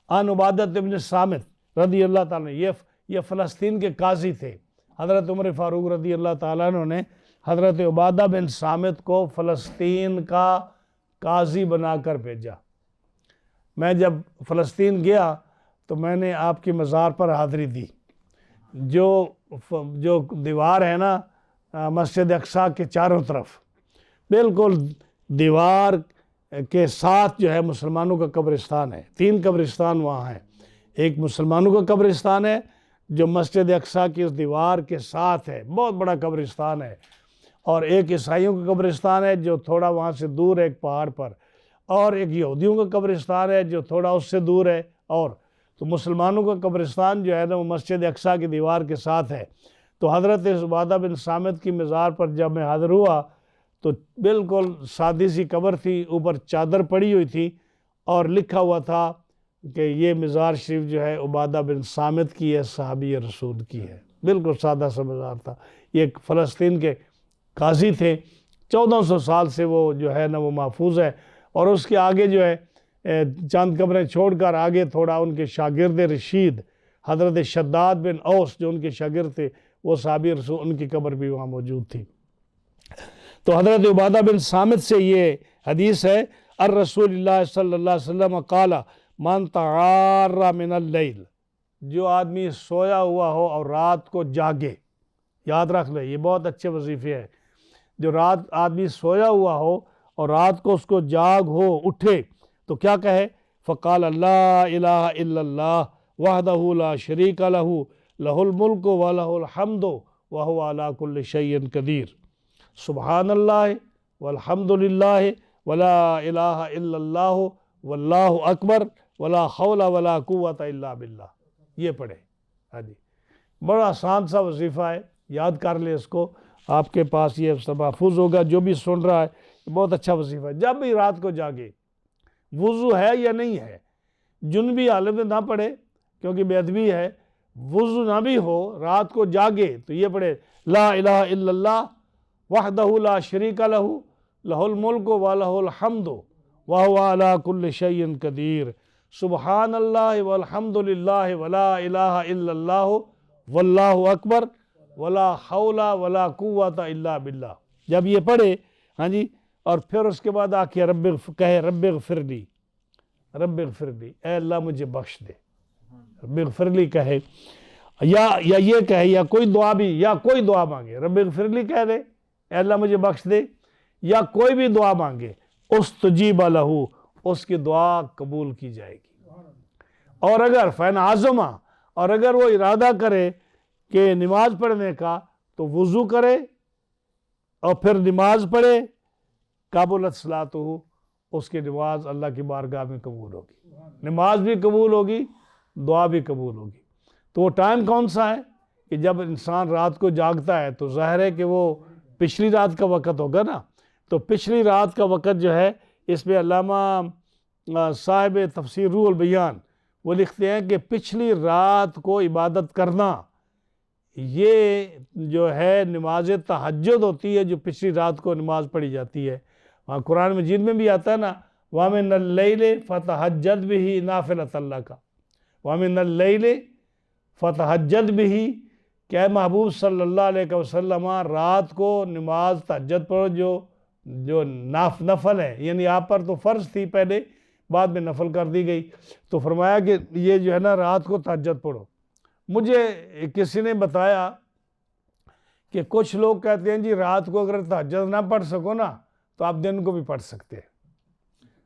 عن عبادہ بن صامت رضی اللہ تعالیٰ عنہ، یہ فلسطین کے قاضی تھے۔ حضرت عمر فاروق رضی اللہ تعالیٰ عنہ نے حضرت عبادہ بن صامت کو فلسطین کا قاضی بنا کر بھیجا۔ میں جب فلسطین گیا تو میں نے آپ کی مزار پر حاضری دی۔ جو دیوار ہے نا مسجد اقصیٰ کے چاروں طرف، بالکل دیوار کے ساتھ جو ہے مسلمانوں کا قبرستان ہے۔ 3 قبرستان وہاں ہیں، ایک مسلمانوں کا قبرستان ہے جو مسجد اقصیٰ کی اس دیوار کے ساتھ ہے، بہت بڑا قبرستان ہے، اور ایک عیسائیوں کا قبرستان ہے جو تھوڑا وہاں سے دور ہے ایک پہاڑ پر، اور ایک یہودیوں کا قبرستان ہے جو تھوڑا اس سے دور ہے، اور تو مسلمانوں کا قبرستان جو ہے نا وہ مسجد اقصیٰ کی دیوار کے ساتھ ہے۔ تو حضرت عبادہ بن صامت کی مزار پر جب میں حاضر ہوا تو بالکل سادی سی قبر تھی، اوپر چادر پڑی ہوئی تھی اور لکھا ہوا تھا کہ یہ مزار شریف جو ہے عبادہ بن صامت کی ہے، صحابی رسول کی ہے۔ بالکل سادہ سا مزار تھا۔ یہ ایک فلسطین کے قاضی تھے، 1400 سال سے وہ جو ہے نا وہ محفوظ ہے، اور اس کے آگے جو ہے چند قبریں چھوڑ کر آگے تھوڑا ان کے شاگرد رشید حضرت شداد بن اوس جو ان کے شاگرد تھے، وہ صحابی رسول، ان کی قبر بھی وہاں موجود تھی۔ تو حضرت عبادہ بن صامت سے یہ حدیث ہے، الرسول اللہ صلی اللہ علیہ وسلم قال من تعار من اللیل، جو آدمی سویا ہوا ہو اور رات کو جاگے، یاد رکھ لے یہ بہت اچھے وظیفے ہیں، جو رات آدمی سویا ہوا ہو اور رات کو اس کو جاگ ہو اٹھے تو کیا کہے، فقال لا الہ الا اللہ وحدہ لا شریک لہ لہ الملک ولہ الحمد وہو علی کل شیء قدیر، سبحان اللہ والحمد للہ ولا الہ الا اللہ واللہ اکبر ولا حول ولا قوت الا باللہ، یہ پڑھے۔ ہاں جی، بڑا آسان سا وظیفہ ہے، یاد کر لے اس کو، آپ کے پاس یہ محفوظ ہوگا، جو بھی سن رہا ہے بہت اچھا وظیفہ ہے۔ جب بھی رات کو جاگے، وضو ہے یا نہیں ہے، جنبی حالت میں نہ پڑھے کیونکہ بے ادبی ہے، وضو نہ بھی ہو، رات کو جاگے تو یہ پڑھے لا الہ الا اللہ وحدہ لا شریک لہ لہ الملک ولہ الحمد وہو علی کل شیء قدیر، سبحان اللہ والحمد للہ ولا الہ الا اللہ واللہ اکبر ولا حول ولا قوت الا باللہ۔ جب یہ پڑھے ہاں جی، اور پھر اس کے بعد آکے کہے رب اغفر لی، رب اغفر لی، اے اللہ مجھے بخش دے، رب اغفر لی کہے، یا یہ کہے، یا کوئی دعا بھی، یا کوئی دعا مانگے، رب اغفر لی کہہ دے اے اللہ مجھے بخش دے، یا کوئی بھی دعا مانگے، استجیب لہ، اس کی دعا قبول کی جائے گی۔ اور اگر فین عظمہ، اور اگر وہ ارادہ کرے کہ نماز پڑھنے کا تو وضو کرے اور پھر نماز پڑھے، قابلت صلاتہ، اس کی نماز اللہ کی بارگاہ میں قبول ہوگی، نماز بھی قبول ہوگی، دعا بھی قبول ہوگی۔ تو وہ ٹائم کون سا ہے کہ جب انسان رات کو جاگتا ہے تو ظاہر ہے کہ وہ پچھلی رات کا وقت ہوگا نا۔ تو پچھلی رات کا وقت جو ہے، اس میں علامہ صاحب تفسیر روح البیان وہ لکھتے ہیں کہ پچھلی رات کو عبادت کرنا، یہ جو ہے نماز تہجد ہوتی ہے، جو پچھلی رات کو نماز پڑھی جاتی ہے۔ وہاں قرآن مجید میں بھی آتا ہے نا، وَمِنَ اللَّيْلِ فَتَہجد بِهِ نَافِلَةً لَكَ، وَمِنَ اللَّيْلِ فَتَہجد بِهِ، کہ اے محبوب صلی اللہ علیہ وسلم رات کو نماز تہجد پڑھو، جو نفل ہے، یعنی آپ پر تو فرض تھی پہلے، بعد میں نفل کر دی گئی، تو فرمایا کہ یہ جو ہے نا رات کو تہجد پڑھو۔ مجھے کسی نے بتایا کہ کچھ لوگ کہتے ہیں جی رات کو اگر تہجد نہ پڑھ سکو نا تو آپ دن کو بھی پڑھ سکتے ہیں۔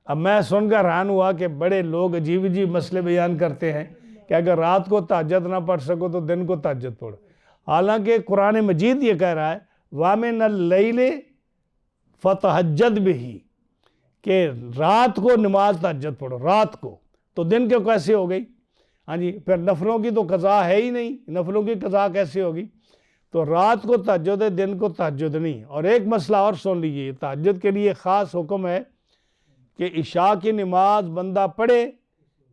اب میں سن کر حیران ہوا کہ بڑے لوگ عجیب عجیب مسئلے بیان کرتے ہیں کہ اگر رات کو تہجد نہ پڑھ سکو تو دن کو تہجد پڑھو، حالانکہ قرآن مجید یہ کہہ رہا ہے وَمِنَ اللَّيْلِ فَتَہجد بِهِ، کہ رات کو نماز تہجد پڑھو، رات کو، تو دن کے کیسے ہو گئی؟ ہاں جی، پھر نفلوں کی تو قضا ہے ہی نہیں، نفلوں کی قضا کیسے ہوگی؟ تو رات کو تہجد ہے، دن کو تہجد نہیں۔ اور ایک مسئلہ اور سن لیجیے، تہجد کے لیے خاص حکم ہے کہ عشاء کی نماز بندہ پڑھے،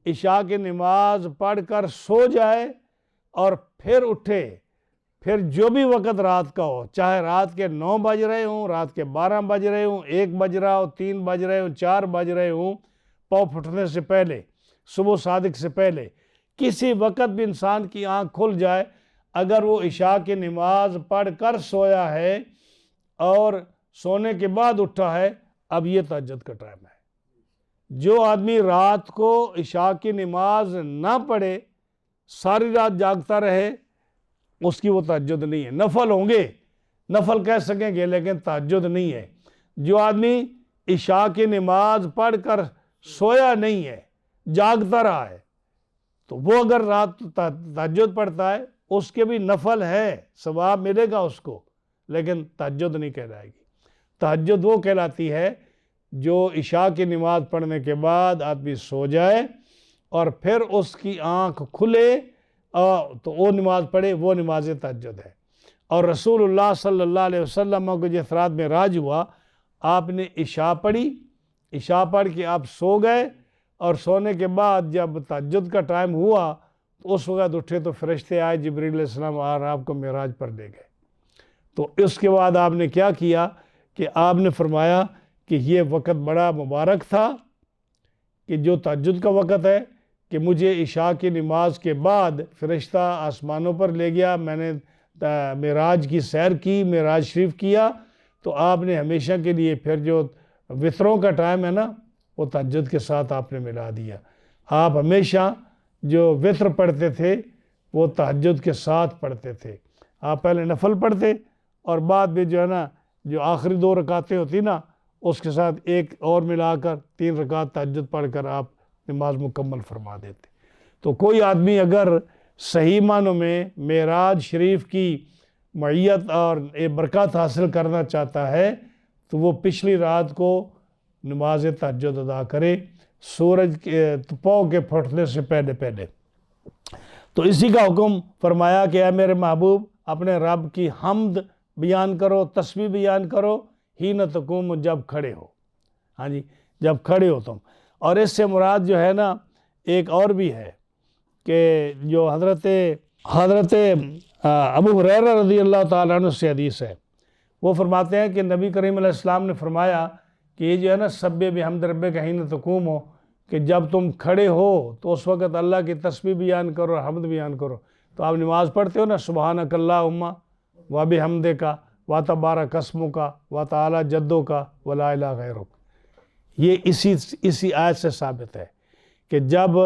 عشاء کی نماز پڑھ کر سو جائے اور پھر اٹھے، پھر جو بھی وقت رات کا ہو، چاہے رات کے 9 بج رہے ہوں، رات کے 12 بج رہے ہوں، 1 بج رہا ہو، 3 بج رہے ہوں، 4 بج رہے ہوں، پاؤں پھٹنے سے پہلے، صبح صادق سے پہلے، کسی وقت بھی انسان کی آنکھ کھل جائے، اگر وہ عشاء کی نماز پڑھ کر سویا ہے اور سونے کے بعد اٹھا ہے، اب یہ تہجد کا ٹائم ہے۔ جو آدمی رات کو عشاء کی نماز نہ پڑھے، ساری رات جاگتا رہے، اس کی وہ تہجد نہیں ہے۔ نفل ہوں گے، نفل کہہ سکیں گے، لیکن تہجد نہیں ہے۔ جو آدمی عشاء کی نماز پڑھ کر سویا نہیں ہے، جاگتا رہا ہے، تو وہ اگر رات تہجد پڑھتا ہے، اس کے بھی نفل ہے، ثواب ملے گا اس کو، لیکن تہجد نہیں کہلائے گی۔ تہجد وہ کہلاتی ہے جو عشاء کی نماز پڑھنے کے بعد آدمی سو جائے اور پھر اس کی آنکھ کھلے تو وہ نماز پڑھے، وہ نماز تہجد ہے۔ اور رسول اللہ صلی اللہ علیہ وسلم کو جس رات میں معراج ہوا، آپ نے عشاء پڑھی، عشاء پڑھ کے آپ سو گئے، اور سونے کے بعد جب تہجد کا ٹائم ہوا تو اس وقت اٹھے تو فرشتے آئے، جبریل علیہ السلام اور آپ کو معراج پر لے گئے۔ تو اس کے بعد آپ نے کیا کیا کہ آپ نے فرمایا کہ یہ وقت بڑا مبارک تھا، کہ جو تہجد کا وقت ہے، کہ مجھے عشاء کی نماز کے بعد فرشتہ آسمانوں پر لے گیا، میں نے معراج کی سیر کی، معراج شریف کیا، تو آپ نے ہمیشہ کے لیے پھر جو وطروں کا ٹائم ہے نا، وہ تہجد کے ساتھ آپ نے ملا دیا۔ آپ ہمیشہ جو وطر پڑھتے تھے وہ تہجد کے ساتھ پڑھتے تھے۔ آپ پہلے نفل پڑھتے اور بعد میں جو ہے نا، جو آخری 2 رکعتیں ہوتی نا، اس کے ساتھ ایک اور ملا کر 3 رکعت تہجد پڑھ کر آپ نماز مکمل فرما دیتے۔ تو کوئی آدمی اگر صحیح معنوں میں معراج شریف کی معیت اور برکات حاصل کرنا چاہتا ہے تو وہ پچھلی رات کو نماز تہجد ادا کرے، سورج کے پاؤں کے پھٹنے سے پہلے پہلے۔ تو اسی کا حکم فرمایا کہ اے میرے محبوب، اپنے رب کی حمد بیان کرو، تسبیح بیان کرو، ہی نہ تقوم، جب کھڑے ہو۔ ہاں جی، جب کھڑے ہو تم۔ اور اس سے مراد جو ہے نا ایک اور بھی ہے کہ جو حضرت ابو ہریرہ رضی اللہ تعالیٰ عنہ سے حدیث ہے، وہ فرماتے ہیں کہ نبی کریم علیہ السلام نے فرمایا کہ یہ جو ہے نا سبح بحمد ربک حین تقوم ہو، کہ جب تم کھڑے ہو تو اس وقت اللہ کی تسبیح بیان کرو اور حمد بیان کرو۔ تو آپ نماز پڑھتے ہو نا، سبحانک اللہم و بحمدک و تبارک اسمک و تعالی جدک و لا الہ غیرک۔ یہ اسی آیت سے ثابت ہے کہ جب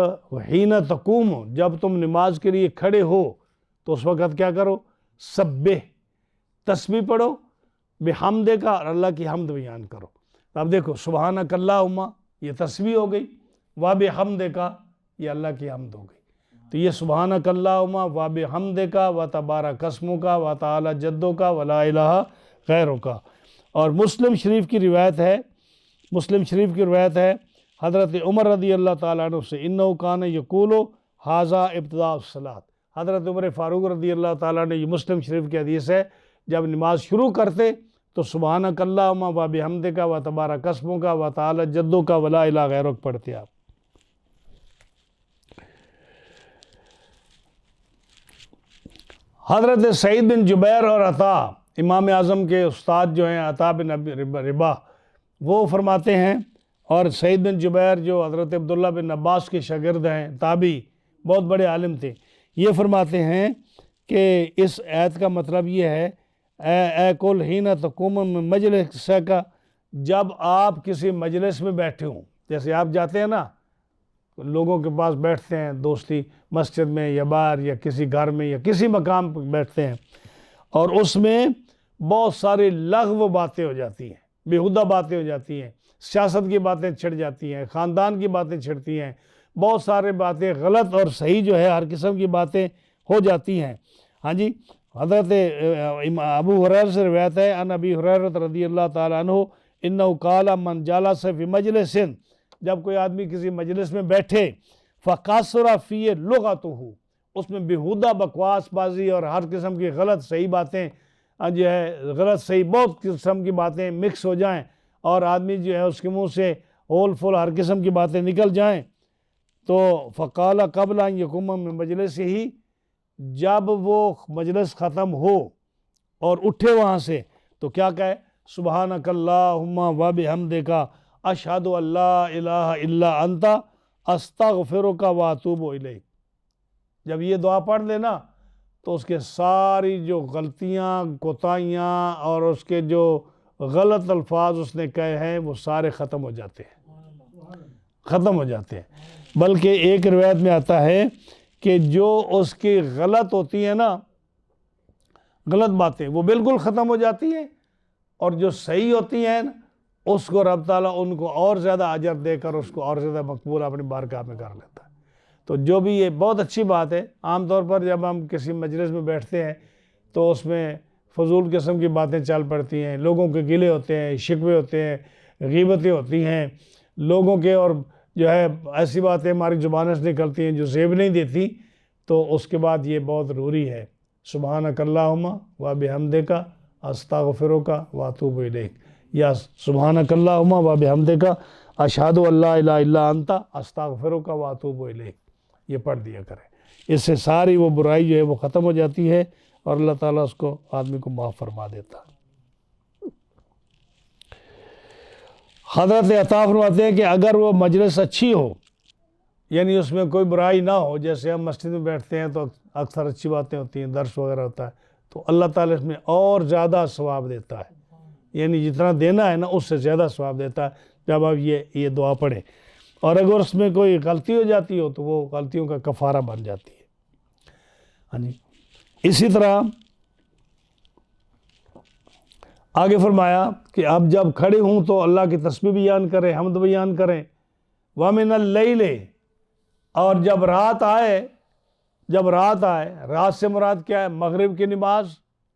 حین تقوم، جب تم نماز کے لیے کھڑے ہو تو اس وقت کیا کرو؟ سبح، تسبیح پڑھو، بحمدک، اور اللہ کی حمد بیان کرو۔ اب دیکھو، سبحانک اللہم یہ تسبیح ہو گئی، وبحمدک یہ اللہ کی حمد ہو گئی۔ تو یہ سبحانک اللہم وبحمدک و تبارک اسمک و تعالی جدک و لا الہ غیرک۔ اور مسلم شریف کی روایت ہے مسلم شریف کی روایت ہے حضرت عمر رضی اللہ تعالیٰ عنہ سے، انہ کان یقول ھذا ابتداء الصلاۃ، حضرت عمر فاروق رضی اللہ تعالیٰ نے، یہ مسلم شریف کی حدیث ہے، جب نماز شروع کرتے تو سبحانک اللہم و بحمدک و تبارک اسمک و تعالی جدک و لا الہ غیرک پڑھتے آپ۔ حضرت سعید بن جبیر اور عطا، امام اعظم کے استاد جو ہیں عطا بن رباح، وہ فرماتے ہیں، اور سعید بن جبیر جو حضرت عبداللہ بن عباس کے شاگرد ہیں، تابعی، بہت بڑے عالم تھے، یہ فرماتے ہیں کہ اس آیت کا مطلب یہ ہے، اے کل حین تقوم من مجلس کا، جب آپ کسی مجلس میں بیٹھے ہوں، جیسے آپ جاتے ہیں نا لوگوں کے پاس بیٹھتے ہیں، دوستی مسجد میں یا باہر یا کسی گھر میں یا کسی مقام پہ بیٹھتے ہیں، اور اس میں بہت ساری لغو باتیں ہو جاتی ہیں، بیہودہ باتیں ہو جاتی ہیں، سیاست کی باتیں چھڑ جاتی ہیں، خاندان کی باتیں چھڑتی ہیں، بہت سارے باتیں غلط اور صحیح جو ہے ہر قسم کی باتیں ہو جاتی ہیں۔ ہاں جی، حضرت ابو ہریرہ سے روایت ہے، ان ابی ہریرہ رضی اللہ تعالیٰ عنہ انہ قال من جلس فی مجلس، جب کوئی آدمی کسی مجلس میں بیٹھے، فقاصر فی لغتہ، اس میں بیہودہ بکواس بازی اور ہر قسم کی غلط صحیح باتیں جو ہے، غلط صحیح بہت قسم کی باتیں مکس ہو جائیں، اور آدمی جو ہے اس کے منہ سے ہول فول ہر قسم کی باتیں نکل جائیں، تو فقال قبل ان یقوم من مجلس ہی، جب وہ مجلس ختم ہو اور اٹھے وہاں سے تو کیا کہے، سبحانک اللہم و بحمدک اشہد ان لا الہ الا انت استغفرک و اتوب الیک۔ جب یہ دعا پڑھ لینا تو اس کے ساری جو غلطیاں کوتاہیاں اور اس کے جو غلط الفاظ اس نے کہے ہیں وہ سارے ختم ہو جاتے ہیں، ختم ہو جاتے ہیں۔ بلکہ ایک روایت میں آتا ہے کہ جو اس کی غلط ہوتی ہیں نا، غلط باتیں، وہ بالکل ختم ہو جاتی ہیں، اور جو صحیح ہوتی ہیں اس کو رب تعالیٰ ان کو اور زیادہ اجر دے کر اس کو اور زیادہ مقبول اپنی بارگاہ میں کر لیتا ہے۔ تو جو بھی یہ بہت اچھی بات ہے، عام طور پر جب ہم کسی مجلس میں بیٹھتے ہیں تو اس میں فضول قسم کی باتیں چل پڑتی ہیں، لوگوں کے گلے ہوتے ہیں، شکوے ہوتے ہیں، غیبتیں ہوتی ہیں لوگوں کے، اور جو ہے ایسی باتیں ہماری زبانوں سے نکلتی ہیں جو زیب نہیں دیتی، تو اس کے بعد یہ بہت ضروری ہے، سبحانک اللہم و بحمدک استغفرک و اتوب الیک، یا سبحانک اللہم و بحمدک اشہد ان لا الہ الا انت استغفرک و اتوب الیک، یہ پڑھ دیا کریں۔ اس سے ساری وہ برائی جو ہے وہ ختم ہو جاتی ہے، اور اللہ تعالیٰ اس کو آدمی کو معاف فرما دیتا ہے۔ حضرت عطا فرماتے ہیں کہ اگر وہ مجلس اچھی ہو، یعنی اس میں کوئی برائی نہ ہو، جیسے ہم مسجد میں بیٹھتے ہیں تو اکثر اچھی باتیں ہوتی ہیں، درس وغیرہ ہوتا ہے، تو اللہ تعالیٰ اس میں اور زیادہ ثواب دیتا ہے، یعنی جتنا دینا ہے نا اس سے زیادہ ثواب دیتا ہے جب آپ یہ دعا پڑھیں۔ اور اگر اس میں کوئی غلطی ہو جاتی ہو تو وہ غلطیوں کا کفارہ بن جاتی ہے۔ ہاں جی، اسی طرح آگے فرمایا کہ آپ جب کھڑے ہوں تو اللہ کی تسبیح بیان کریں، حمد بیان کریں، وَمِنَ اللَّيْلِ، اور جب رات آئے، رات سے مراد کیا ہے، مغرب کی نماز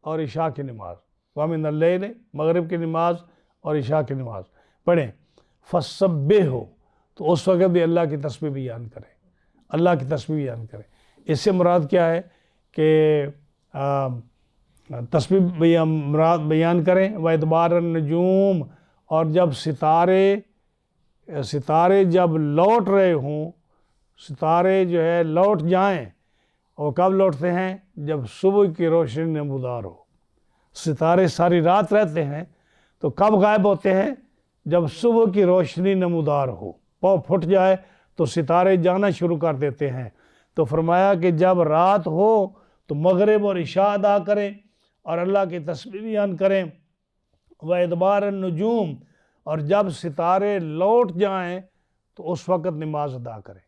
اور عشاء کی نماز، وَمِنَ اللَّيْلِ، مغرب کی نماز اور عشاء کی نماز پڑھیں، فَسَبِّحْهُ، تو اس وقت بھی اللہ کی تسبیح بیان کریں، اللہ کی تسبیح بیان کریں۔ اس سے مراد کیا ہے کہ تسبیح مراد بیان کریں، وَإِدْبَارَ النُّجُومِ، اور جب ستارے جب لوٹ رہے ہوں، ستارے جو ہے لوٹ جائیں، اور کب لوٹتے ہیں، جب صبح کی روشنی نمودار ہو۔ ستارے ساری رات رہتے ہیں تو کب غائب ہوتے ہیں، جب صبح کی روشنی نمودار ہو، پاؤں پھٹ جائے تو ستارے جانا شروع کر دیتے ہیں۔ تو فرمایا کہ جب رات ہو تو مغرب اور عشاء ادا کریں اور اللہ کی تسبیح بیان کریں، وَإِدْبَارَ النُّجُومِ، اور جب ستارے لوٹ جائیں تو اس وقت نماز ادا کریں۔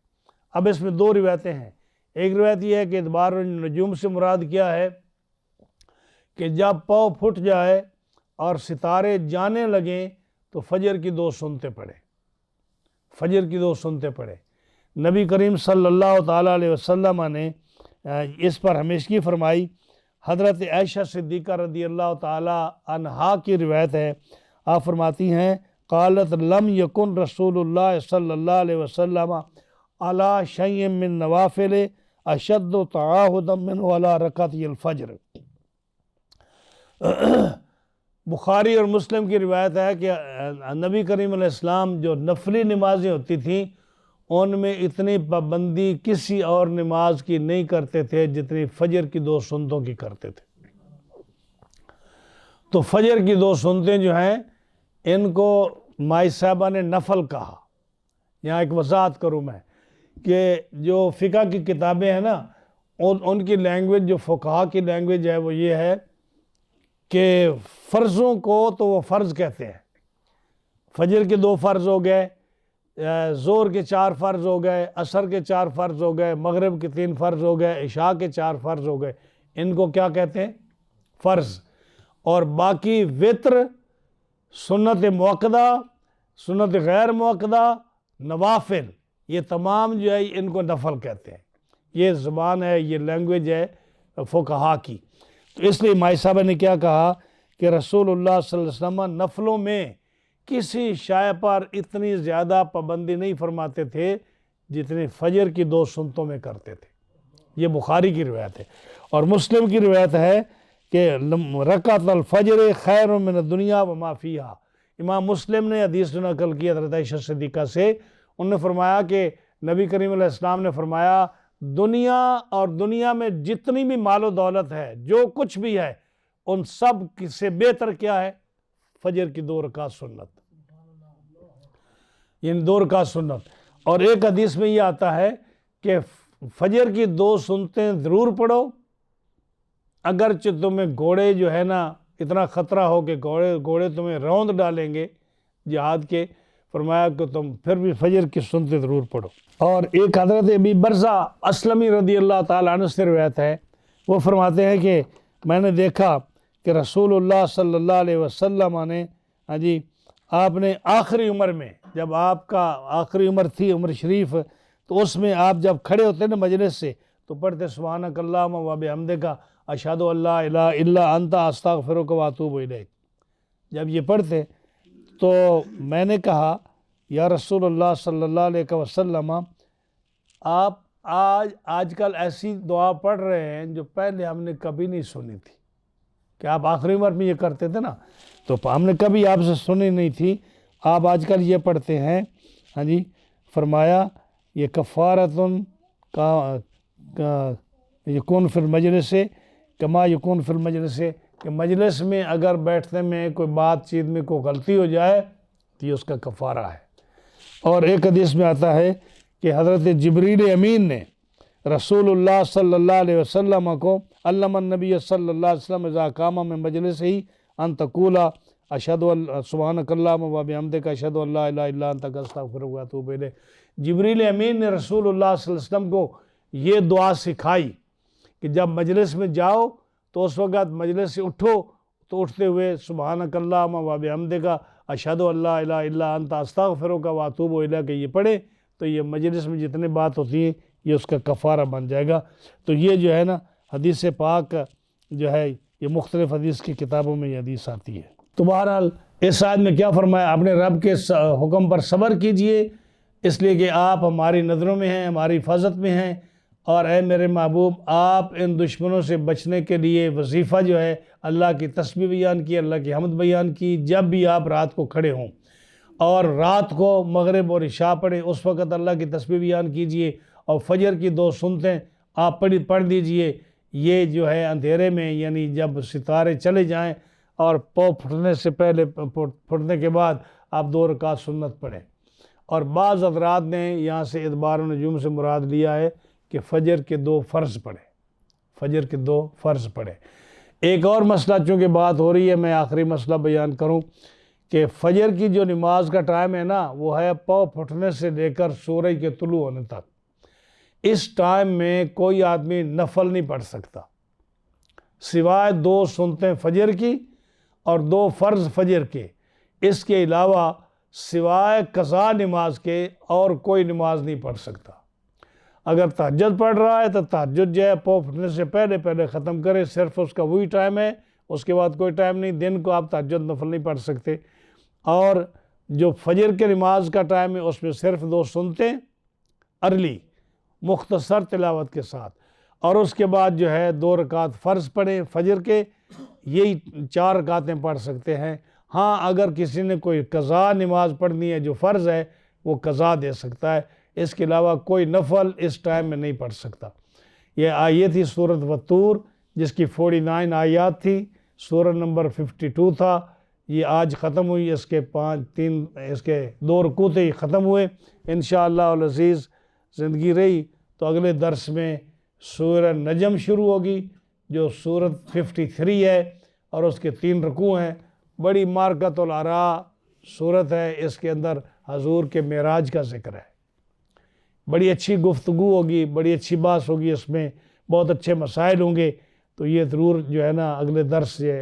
اب اس میں دو روایتیں ہیں، ایک روایت یہ ہے کہ ادبار النجوم سے مراد کیا ہے کہ جب پاؤں پھٹ جائے اور ستارے جانے لگیں تو فجر کی 2 سنتیں پڑھیں، فجر کی 2 سنتیں پڑھیں۔ نبی کریم صلی اللہ تعالیٰ علیہ وسلم نے اس پر ہمیشگی فرمائی۔ حضرت عائشہ صدیقہ رضی اللہ تعالیٰ عنہا کی روایت ہے، آپ فرماتی ہیں قالت لم یکن رسول اللہ صلی اللہ علیہ وسلم علی شیء من نوافل اشد تعاہدا منہ علی رکعت الفجر۔ بخاری اور مسلم کی روایت ہے کہ نبی کریم علیہ السلام جو نفلی نمازیں ہوتی تھیں ان میں اتنی پابندی کسی اور نماز کی نہیں کرتے تھے جتنی فجر کی 2 سنتوں کی کرتے تھے۔ تو فجر کی 2 سنتیں جو ہیں ان کو مائی صاحبہ نے نفل کہا۔ یہاں ایک وضاحت کروں میں کہ جو فقہ کی کتابیں ہیں نا ان کی لینگویج، جو فقہا کی لینگویج ہے وہ یہ ہے کہ فرضوں کو تو وہ فرض کہتے ہیں۔ فجر کے 2 فرض ہو گئے، ظہر کے 4 فرض ہو گئے، عصر کے 4 فرض ہو گئے، مغرب کے 3 فرض ہو گئے، عشاء کے 4 فرض ہو گئے، ان کو کیا کہتے ہیں؟ فرض۔ اور باقی وتر، سنت موقدہ، سنت غیر موقدہ، نوافل، یہ تمام جو ہے ان کو نفل کہتے ہیں۔ یہ زبان ہے، یہ لینگویج ہے فقہا کی۔ تو اس لیے مائی صاحبہ نے کیا کہا کہ رسول اللہ صلی اللہ علیہ وسلم نفلوں میں کسی شے پر اتنی زیادہ پابندی نہیں فرماتے تھے جتنی فجر کی 2 سنتوں میں کرتے تھے۔ یہ بخاری کی روایت ہے۔ اور مسلم کی روایت ہے کہ رکعت الفجر خیر من الدنیا وما فیہا۔ امام مسلم نے حدیث نقل کی حضرت عائشہ صدیقہ سے، انہوں نے فرمایا کہ نبی کریم علیہ السلام نے فرمایا دنیا اور دنیا میں جتنی بھی مال و دولت ہے، جو کچھ بھی ہے، ان سب سے بہتر کیا ہے؟ فجر کی 2 رکعت سنت، یعنی 2 رکعت سنت۔ اور ایک حدیث میں یہ آتا ہے کہ فجر کی 2 سنتیں ضرور پڑھو، اگرچہ تمہیں گھوڑے جو ہے نا اتنا خطرہ ہو کہ گھوڑے تمہیں روند ڈالیں گے جہاد کے، فرمایا کہ تم پھر بھی فجر کی سنتیں ضرور پڑھو۔ اور ایک حضرت ابی برزہ اسلمی رضی اللہ تعالیٰ عنہ سے روایت ہے، وہ فرماتے ہیں کہ میں نے دیکھا کہ رسول اللہ صلی اللہ علیہ وسلم نے آپ نے آخری عمر میں، جب آپ کا آخری عمر تھی، عمر شریف، تو اس میں آپ جب کھڑے ہوتے نا مجلس سے تو پڑھتے سبحانک اللہم و بحمدک اشہد ان لا الہ الا انت استغفرک و اتوب الیک، جب یہ پڑھتے تو میں نے کہا یا رسول اللہ صلی اللہ علیہ وسلم، آپ آج کل ایسی دعا پڑھ رہے ہیں جو پہلے ہم نے کبھی نہیں سنی تھی، کہ آپ آخری عمر میں یہ کرتے تھے نا، تو ہم نے کبھی آپ سے سنی نہیں تھی، آپ آج کل یہ پڑھتے ہیں۔ فرمایا یہ کفارتن یکون فی المجلس کما یکون فی المجلس، کہ مجلس میں اگر بیٹھنے میں کوئی بات چیت میں کوئی غلطی ہو جائے تو یہ اس کا کفارہ ہے۔ اور ایک حدیث میں آتا ہے کہ حضرت جبریل امین نے رسول اللہ صلی اللہ علیہ وسلم کو علم النبی صلی اللہ علیہ وسلم اذا قام من مجلسہ ان تقول اشہد سبحانک اللہم و بحمدک اشہد ان لا الہ الا انت استغفرک و اتوب الیک۔ جبریل امین نے رسول اللہ صلی اللہ علیہ وسلم کو یہ دعا سکھائی کہ جب مجلس میں جاؤ تو اس وقت مجلس سے اٹھو تو اٹھتے ہوئے سبحانک اللہم و بحمدک اشہد ان لا الہ الا انت استغفرک و اتوب الیک یہ پڑھے تو یہ مجلس میں جتنے بات ہوتی ہیں یہ اس کا کفارہ بن جائے گا۔ تو یہ جو ہے نا حدیث پاک جو ہے یہ مختلف حدیث کی کتابوں میں یہ حدیث آتی ہے۔ تو بہرحال اس آیت میں کیا فرمایا؟ اپنے رب کے حکم پر صبر کیجئے، اس لیے کہ آپ ہماری نظروں میں ہیں، ہماری حفاظت میں ہیں، اور اے میرے محبوب آپ ان دشمنوں سے بچنے کے لیے وظیفہ جو ہے اللہ کی تسبیح بیان کی، اللہ کی حمد بیان کی، جب بھی آپ رات کو کھڑے ہوں، اور رات کو مغرب اور عشاء پڑھیں اس وقت اللہ کی تسبیح بیان کیجئے، اور فجر کی 2 سنتیں آپ پڑھ دیجئے۔ یہ جو ہے اندھیرے میں، یعنی جب ستارے چلے جائیں اور پاؤں پھٹنے سے پہلے، پھٹنے کے بعد آپ 2 رکعت سنت پڑھیں۔ اور بعض حضرات نے یہاں سے ادبار النجوم سے مراد لیا ہے کہ فجر کے 2 فرض پڑھیں، فجر کے 2 فرض پڑھیں۔ ایک اور مسئلہ چونکہ بات ہو رہی ہے، میں آخری مسئلہ بیان کروں کہ فجر کی جو نماز کا ٹائم ہے نا وہ ہے پاؤں پھٹنے سے لے کر سورج کے طلوع ہونے تک۔ اس ٹائم میں کوئی آدمی نفل نہیں پڑھ سکتا سوائے 2 سنتیں فجر کی اور 2 فرض فجر کے، اس کے علاوہ سوائے قضا نماز کے اور کوئی نماز نہیں پڑھ سکتا۔ اگر تہجد پڑھ رہا ہے تو تہجد جو ہے پاؤں پھٹنے سے پہلے ختم کرے، صرف اس کا وہی ٹائم ہے، اس کے بعد کوئی ٹائم نہیں، دن کو آپ تہجد نفل نہیں پڑھ سکتے۔ اور جو فجر کے نماز کا ٹائم ہے اس میں صرف 2 سنتیں ارلی مختصر تلاوت کے ساتھ، اور اس کے بعد جو ہے 2 رکعت فرض پڑھیں فجر کے، یہی 4 رکعتیں پڑھ سکتے ہیں۔ ہاں اگر کسی نے کوئی قضا نماز پڑھنی ہے جو فرض ہے وہ قضا دے سکتا ہے، اس کے علاوہ کوئی نفل اس ٹائم میں نہیں پڑھ سکتا۔ یہ تھی سورۃ والطور جس کی 49 آیات تھی، سورہ نمبر 52 تھا، یہ آج ختم ہوئی، اس کے 2 رکوع ہی ختم ہوئے۔ انشاءاللہ العزیز زندگی رہی تو اگلے درس میں سورہ نجم شروع ہوگی جو سورۃ 53 ہے اور اس کے 3 رکوع ہیں۔ بڑی مارکۃ الآراء سورت ہے، اس کے اندر حضور کے معراج کا ذکر ہے۔ بڑی اچھی گفتگو ہوگی، بڑی اچھی بات ہوگی، اس میں بہت اچھے مسائل ہوں گے، تو یہ ضرور جو ہے نا اگلے درس سے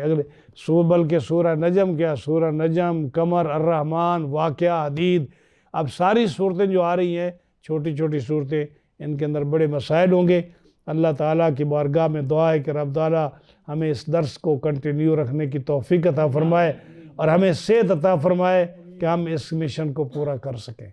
بلکہ سورہ نجم کیا، سورہ نجم، قمر، الرحمن، واقعہ، حدید، اب ساری صورتیں جو آ رہی ہیں چھوٹی چھوٹی صورتیں، ان کے اندر بڑے مسائل ہوں گے۔ اللہ تعالیٰ کی بارگاہ میں دعا ہے کہ رب تعالیٰ ہمیں اس درس کو کنٹینیو رکھنے کی توفیق عطا فرمائے اور ہمیں صحت عطا فرمائے کہ ہم اس مشن کو پورا کر سکیں۔